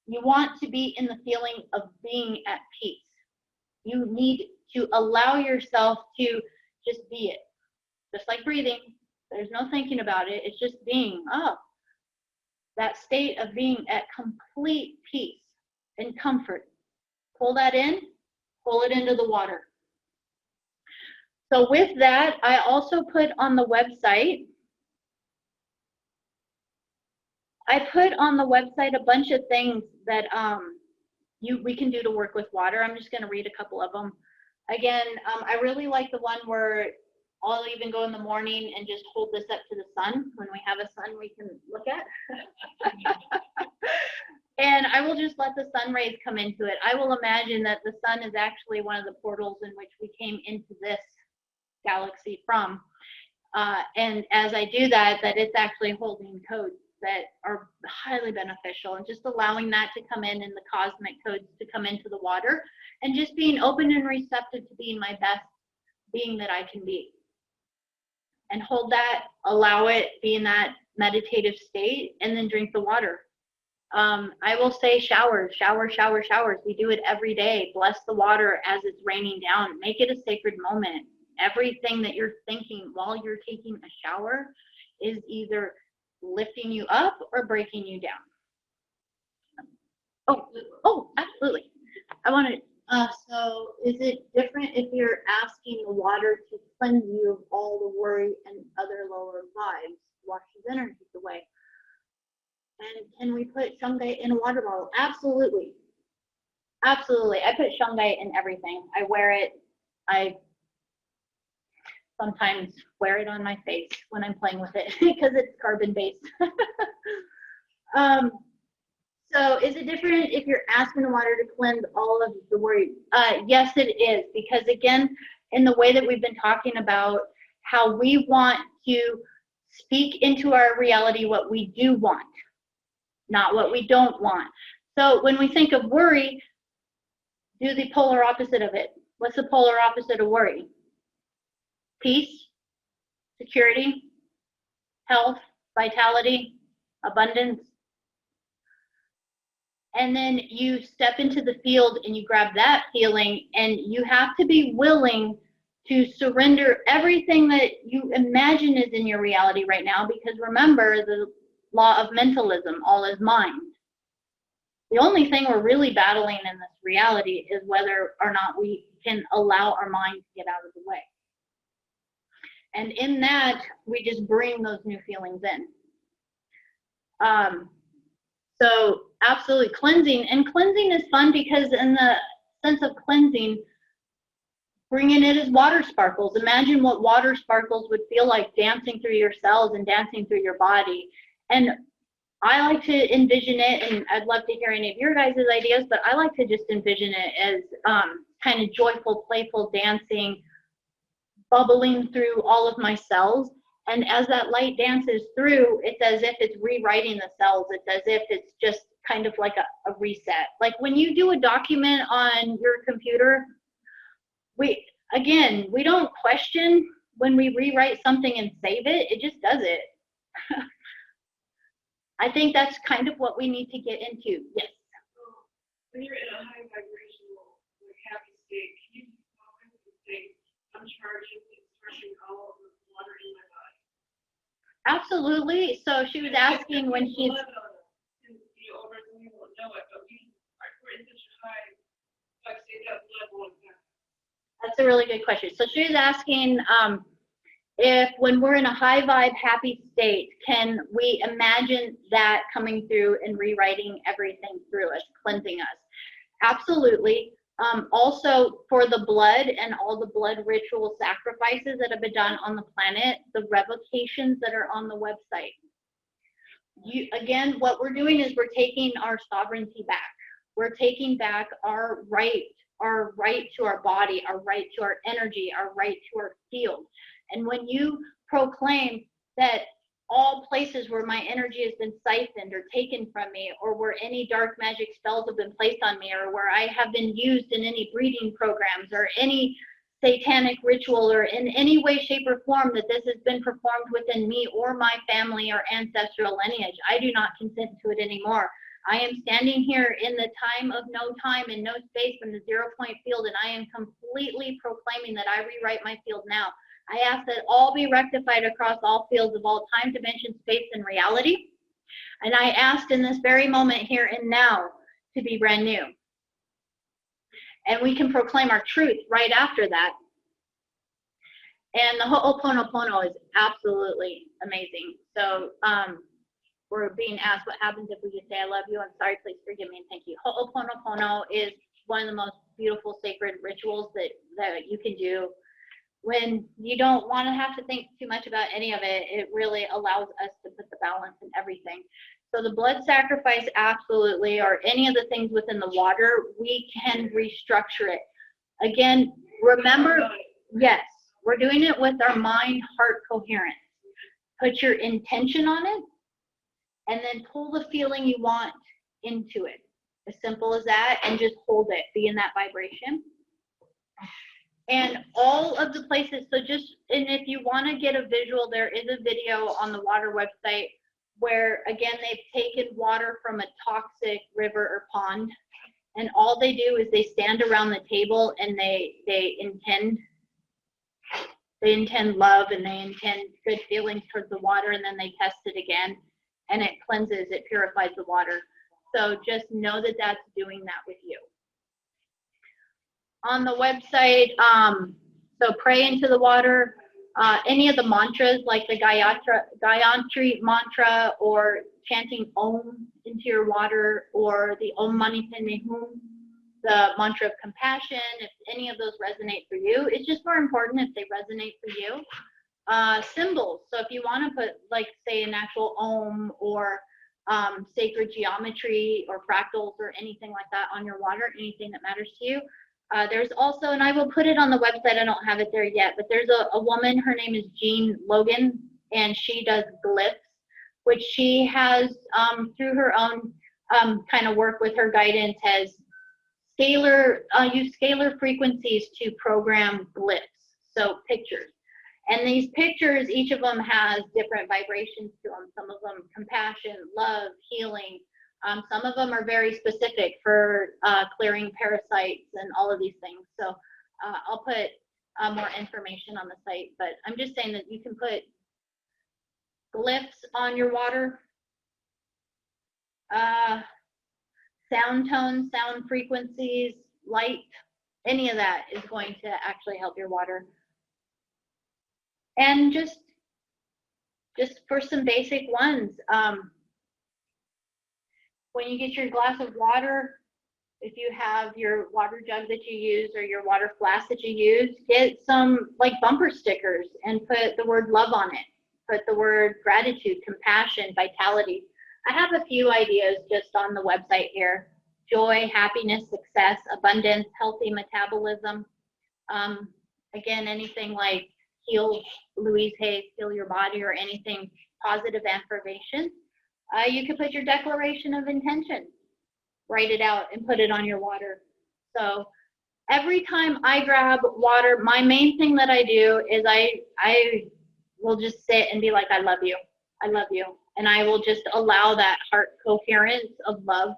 You want to be in the feeling of being at peace. You need to allow yourself to just be it. Just like breathing. There's no thinking about it. It's just being. Oh, that state of being at complete peace and comfort. Pull that in. Pull it into the water. So with that, I also put on the website, a bunch of things that we can do to work with water. I'm just going to read a couple of them. Again, I really like the one where I'll even go in the morning and just hold this up to the sun. When we have a sun we can look at. And I will just let the sun rays come into it. I will imagine that the sun is actually one of the portals in which we came into this galaxy from. And as I do that, it's actually holding codes that are highly beneficial, and just allowing that to come in and the cosmic codes to come into the water, and just being open and receptive to being my best being that I can be. And hold that, allow it, be in that meditative state, and then drink the water. I will say showers. We do it every day. Bless the water as it's raining down. Make it a sacred moment. Everything that you're thinking while you're taking a shower is either lifting you up or breaking you down. Oh, absolutely. I want to, so is it different if you're asking the water to cleanse you of all the worry and other lower vibes, wash these energies away? And can we put shungite in a water bottle? Absolutely. Absolutely. I put shungite in everything. I wear it. I sometimes wear it on my face when I'm playing with it because it's carbon based. So is it different if you're asking the water to cleanse all of the worry? Yes, it is, because again, in the way that we've been talking about how we want to speak into our reality what we do want, not what we don't want. So when we think of worry, do the polar opposite of it. What's the polar opposite of worry? Peace, security, health, vitality, abundance. And then you step into the field and you grab that feeling, and you have to be willing to surrender everything that you imagine is in your reality right now, because remember the law of mentalism, all is mind. The only thing we're really battling in this reality is whether or not we can allow our mind to get out of the way. And in that, we just bring those new feelings in. So absolutely cleansing. And cleansing is fun because in the sense of cleansing, bringing it as water sparkles. Imagine what water sparkles would feel like dancing through your cells and dancing through your body. And I like to envision it, and I'd love to hear any of your guys' ideas, but I like to just envision it as kind of joyful, playful dancing, bubbling through all of my cells. And as that light dances through, it's as if it's rewriting the cells. It's as if it's just kind of like a reset. Like when you do a document on your computer, we don't question when we rewrite something and save it. It just does it. I think that's kind of what we need to get into. Yes. When you're in a high vibrational, like happy state, can you say, I'm charging and expressing all of the water in my body? Absolutely. So she was asking when she's. That's a really good question. So she was asking if when we're in a high vibe, happy state, can we imagine that coming through and rewriting everything through us, cleansing us? Absolutely. Also, for the blood and all the blood ritual sacrifices that have been done on the planet, the revocations that are on the website. Again, what we're doing is we're taking our sovereignty back. We're taking back our right to our body, our right to our energy, our right to our field. And when you proclaim that all places where my energy has been siphoned or taken from me, or where any dark magic spells have been placed on me, or where I have been used in any breeding programs or any satanic ritual, or in any way, shape, or form that this has been performed within me or my family or ancestral lineage, I do not consent to it anymore. I am standing here in the time of no time and no space from the 0 point field, and I am completely proclaiming that I rewrite my field now. I ask that all be rectified across all fields of all time, dimension, space, and reality. And I ask in this very moment here and now to be brand new. And we can proclaim our truth right after that. And the Ho'oponopono is absolutely amazing. So we're being asked what happens if we just say, I love you, I'm sorry, please forgive me, and thank you. Ho'oponopono is one of the most beautiful sacred rituals that you can do. When you don't want to have to think too much about any of it, it really allows us to put the balance in everything. So the blood sacrifice, absolutely, or any of the things within the water, we can restructure it. Again, remember, yes, we're doing it with our mind-heart coherence. Put your intention on it, and then pull the feeling you want into it. As simple as that, and just hold it. Be in that vibration. And all of the places, and if you want to get a visual, there is a video on the water website where, again, they've taken water from a toxic river or pond, and all they do is they stand around the table and they intend love, and they intend good feelings towards the water, and then they test it again, and it cleanses, it purifies the water. So just know that that's doing that with you. on the website. So pray into the water. Any of the mantras like the Gayatri mantra, or chanting Om into your water, or the Om Mani Padme Hum, the mantra of compassion, if any of those resonate for you. It's just more important if they resonate for you. Symbols. So if you want to put, like, say, an actual Om, or sacred geometry or fractals or anything like that on your water, anything that matters to you. There's also, and I will put it on the website, I don't have it there yet, but there's a woman, her name is Jean Logan, and she does glyphs, which she has, through her own kind of work with her guidance, has use scalar frequencies to program glyphs, so pictures. And these pictures, each of them has different vibrations to them. Some of them compassion, love, healing. Some of them are very specific for clearing parasites and all of these things. So I'll put more information on the site, but I'm just saying that you can put glyphs on your water. Sound tones, sound frequencies, light, any of that is going to actually help your water. And just for some basic ones, when you get your glass of water, if you have your water jug that you use or your water flask that you use, get some like bumper stickers and put the word love on it. Put the word gratitude, compassion, vitality. I have a few ideas just on the website here. Joy, happiness, success, abundance, healthy metabolism. Again, anything like heal, Louise Hayes, heal your body, or anything positive affirmation. You could put your declaration of intention, write it out and put it on your water. So every time I grab water, my main thing that I do is I will just sit and be like, I love you. I love you. And I will just allow that heart coherence of love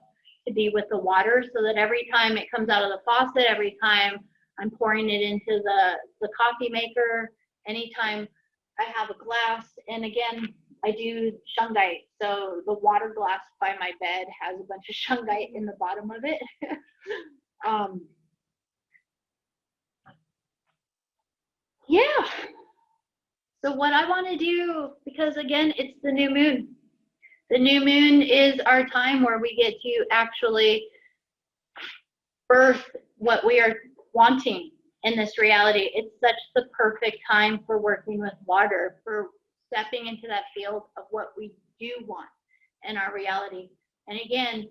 to be with the water, so that every time it comes out of the faucet, every time I'm pouring it into the coffee maker, anytime I have a glass, and again, I do shungite. So the water glass by my bed has a bunch of shungite in the bottom of it. Yeah. So what I want to do, because again, it's the new moon. The new moon is our time where we get to actually birth what we are wanting in this reality. It's such the perfect time for working with water, for stepping into that field of what we do want in our reality. And again,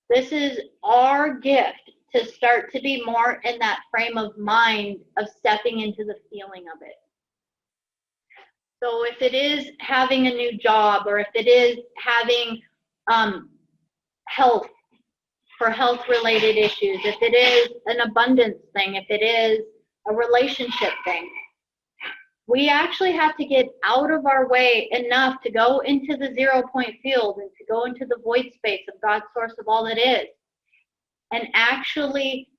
this is our gift to start to be more in that frame of mind of stepping into the feeling of it. So if it is having a new job, or if it is having health, for health related issues, if it is an abundance thing, if it is a relationship thing, we actually have to get out of our way enough to go into the 0 point field and to go into the void space of God's source of all that is, and actually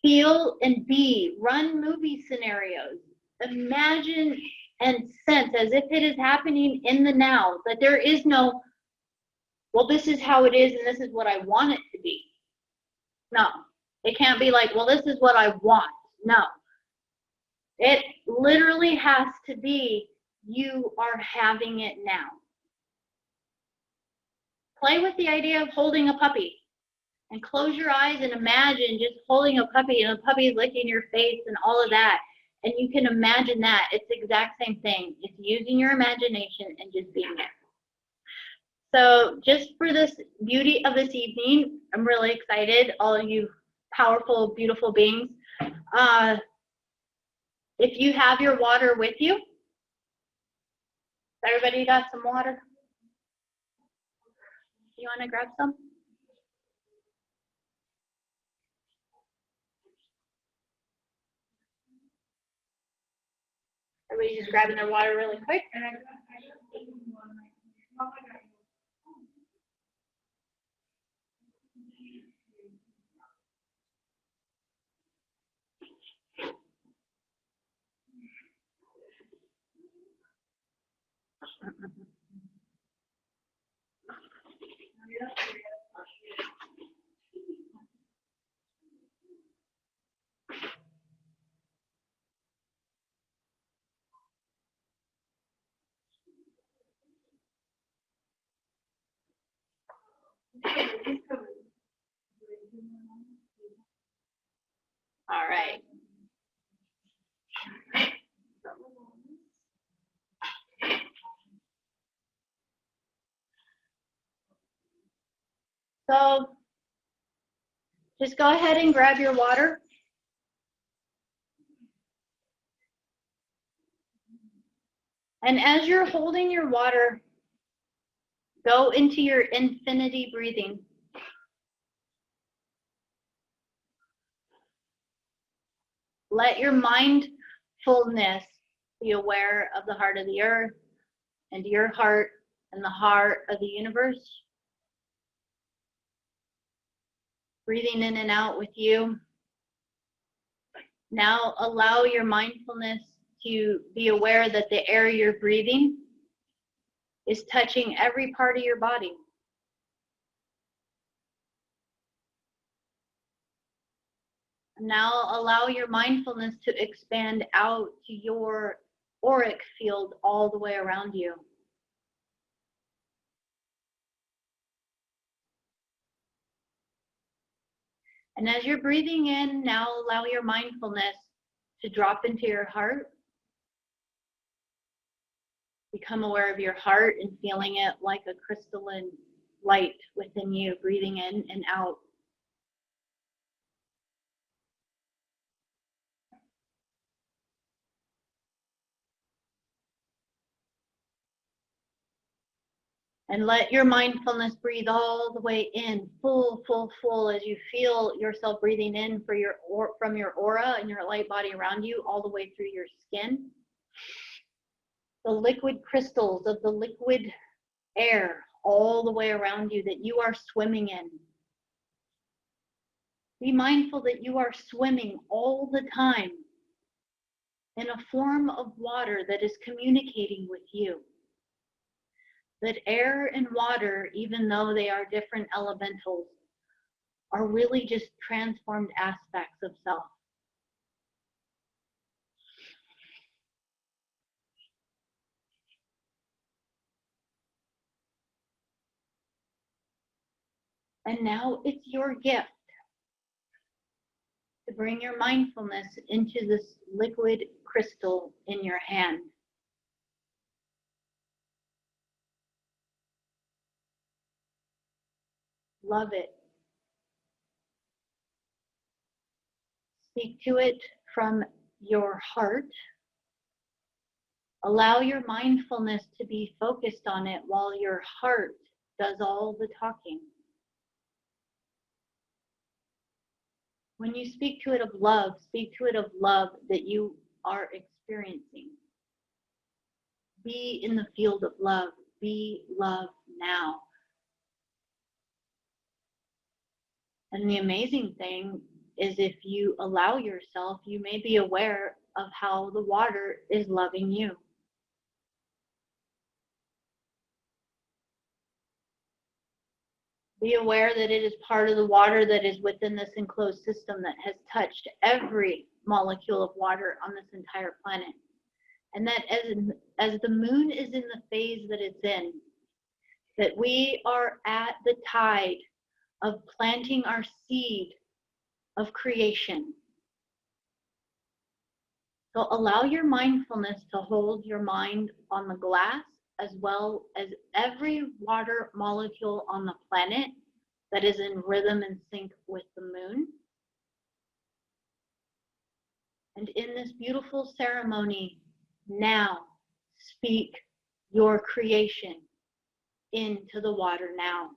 feel and be, run movie scenarios, imagine and sense as if it is happening in the now, that there is no, well, this is how it is and this is what I want it to be. No, it can't be like, well, this is what I want. No, it literally has to be, you are having it now. Play with the idea of holding a puppy and close your eyes and imagine just holding a puppy and the puppy is licking your face and all of that. And you can imagine that. It's the exact same thing. It's using your imagination and just being there. So just for this beauty of this evening, I'm really excited, all of you powerful, beautiful beings. If you have your water with you, everybody got some water? You want to grab some? Everybody's just grabbing their water really quick. He's coming. All right. So just go ahead and grab your water. And as you're holding your water, go into your infinity breathing. Let your mindfulness be aware of the heart of the earth and your heart and the heart of the universe. Breathing in and out with you. Now allow your mindfulness to be aware that the air you're breathing is touching every part of your body. Now allow your mindfulness to expand out to your auric field all the way around you. And as you're breathing in, now allow your mindfulness to drop into your heart. Become aware of your heart and feeling it like a crystalline light within you, breathing in and out. And let your mindfulness breathe all the way in, full, full, full, as you feel yourself breathing in from your aura and your light body around you, all the way through your skin. The liquid crystals of the liquid air all the way around you that you are swimming in. Be mindful that you are swimming all the time in a form of water that is communicating with you. That air and water, even though they are different elementals, are really just transformed aspects of self. And now it's your gift to bring your mindfulness into this liquid crystal in your hand. Love it. Speak to it from your heart. Allow your mindfulness to be focused on it while your heart does all the talking. When you speak to it of love, speak to it of love that you are experiencing. Be in the field of love. Be love now. And the amazing thing is if you allow yourself, you may be aware of how the water is loving you. Be aware that it is part of the water that is within this enclosed system that has touched every molecule of water on this entire planet. And that as the moon is in the phase that it's in, that we are at the tide of planting our seed of creation. So allow your mindfulness to hold your mind on the glass as well as every water molecule on the planet that is in rhythm and sync with the moon. And in this beautiful ceremony, now speak your creation into the water now.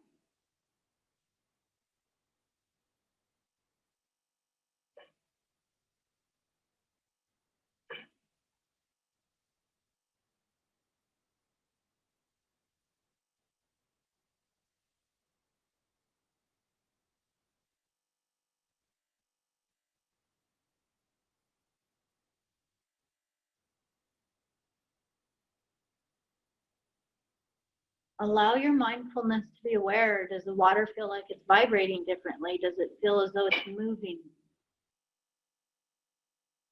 Allow your mindfulness to be aware. Does the water feel like it's vibrating differently? Does it feel as though it's moving?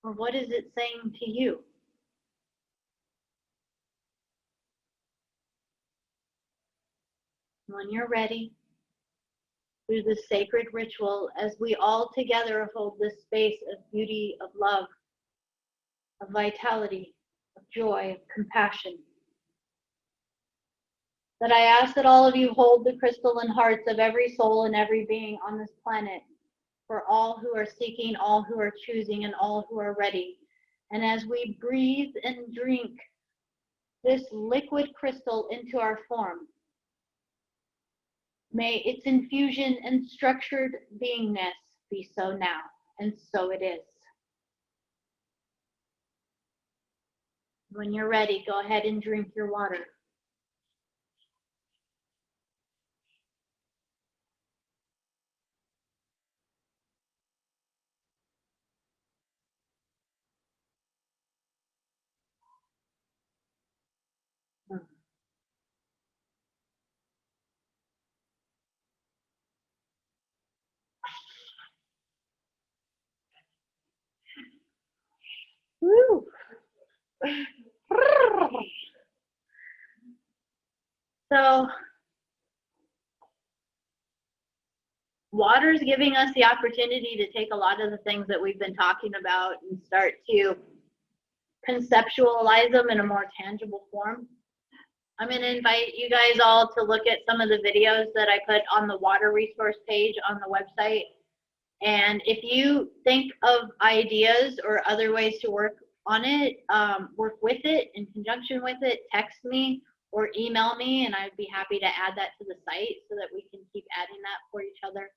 Or what is it saying to you? When you're ready, through this sacred ritual as we all together hold this space of beauty, of love, of vitality, of joy, of compassion. That I ask that all of you hold the crystalline hearts of every soul and every being on this planet, for all who are seeking, all who are choosing, and all who are ready. And as we breathe and drink this liquid crystal into our form, may its infusion and structured beingness be so now, and so it is. When you're ready, go ahead and drink your water. Woo. So, water's giving us the opportunity to take a lot of the things that we've been talking about and start to conceptualize them in a more tangible form. I'm going to invite you guys all to look at some of the videos that I put on the water resource page on the website. And if you think of ideas or other ways to work on it, work with it in conjunction with it, text me or email me, and I'd be happy to add that to the site so that we can keep adding that for each other.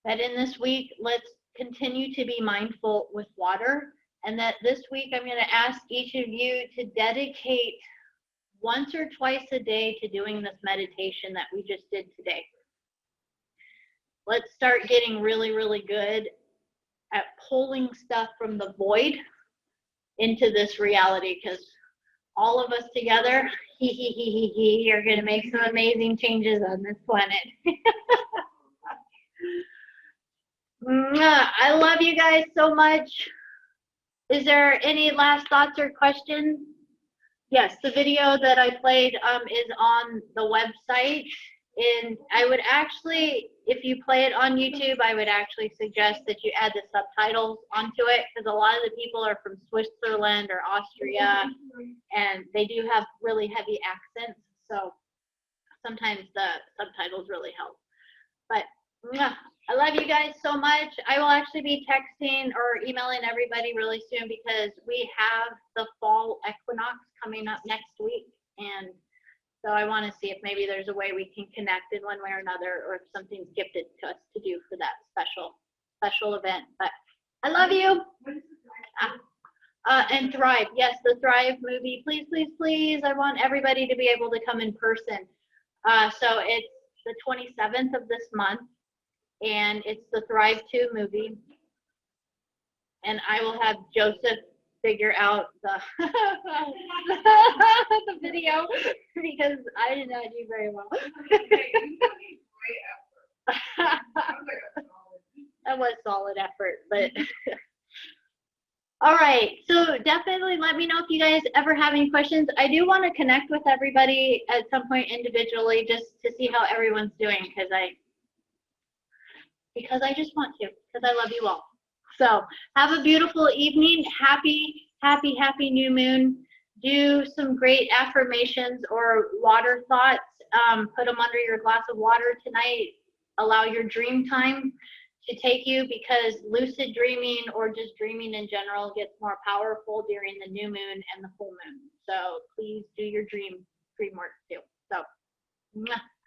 That in this week, let's continue to be mindful with water, and that this week I'm going to ask each of you to dedicate once or twice a day to doing this meditation that we just did today. Let's start getting really, really good at pulling stuff from the void into this reality, because all of us together, are going to make some amazing changes on this planet. I love you guys so much. Is there any last thoughts or questions? Yes, the video that I played is on the website. And I would actually, if you play it on YouTube, I would actually suggest that you add the subtitles onto it, because a lot of the people are from Switzerland or Austria, and they do have really heavy accents. So sometimes the subtitles really help. But I love you guys so much. I will actually be texting or emailing everybody really soon, because we have the fall equinox coming up next week. And so I want to see if maybe there's a way we can connect in one way or another, or if something's gifted to us to do for that special event. But I love you. And Thrive. Yes, the Thrive movie. Please, please, please. I want everybody to be able to come in person. So it's the 27th of this month, and it's the Thrive 2 movie. And I will have Joseph figure out the the video, because I did not do very well. That was solid effort, but all right. So definitely let me know if you guys ever have any questions. I do want to connect with everybody at some point individually, just to see how everyone's doing, because I just want to, because I love you all. So have a beautiful evening. Happy, happy, happy new moon. Do some great affirmations or water thoughts. Put them under your glass of water tonight. Allow your dream time to take you, because lucid dreaming or just dreaming in general gets more powerful during the new moon and the full moon. So please do your dream work too. So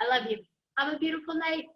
I love you. Have a beautiful night.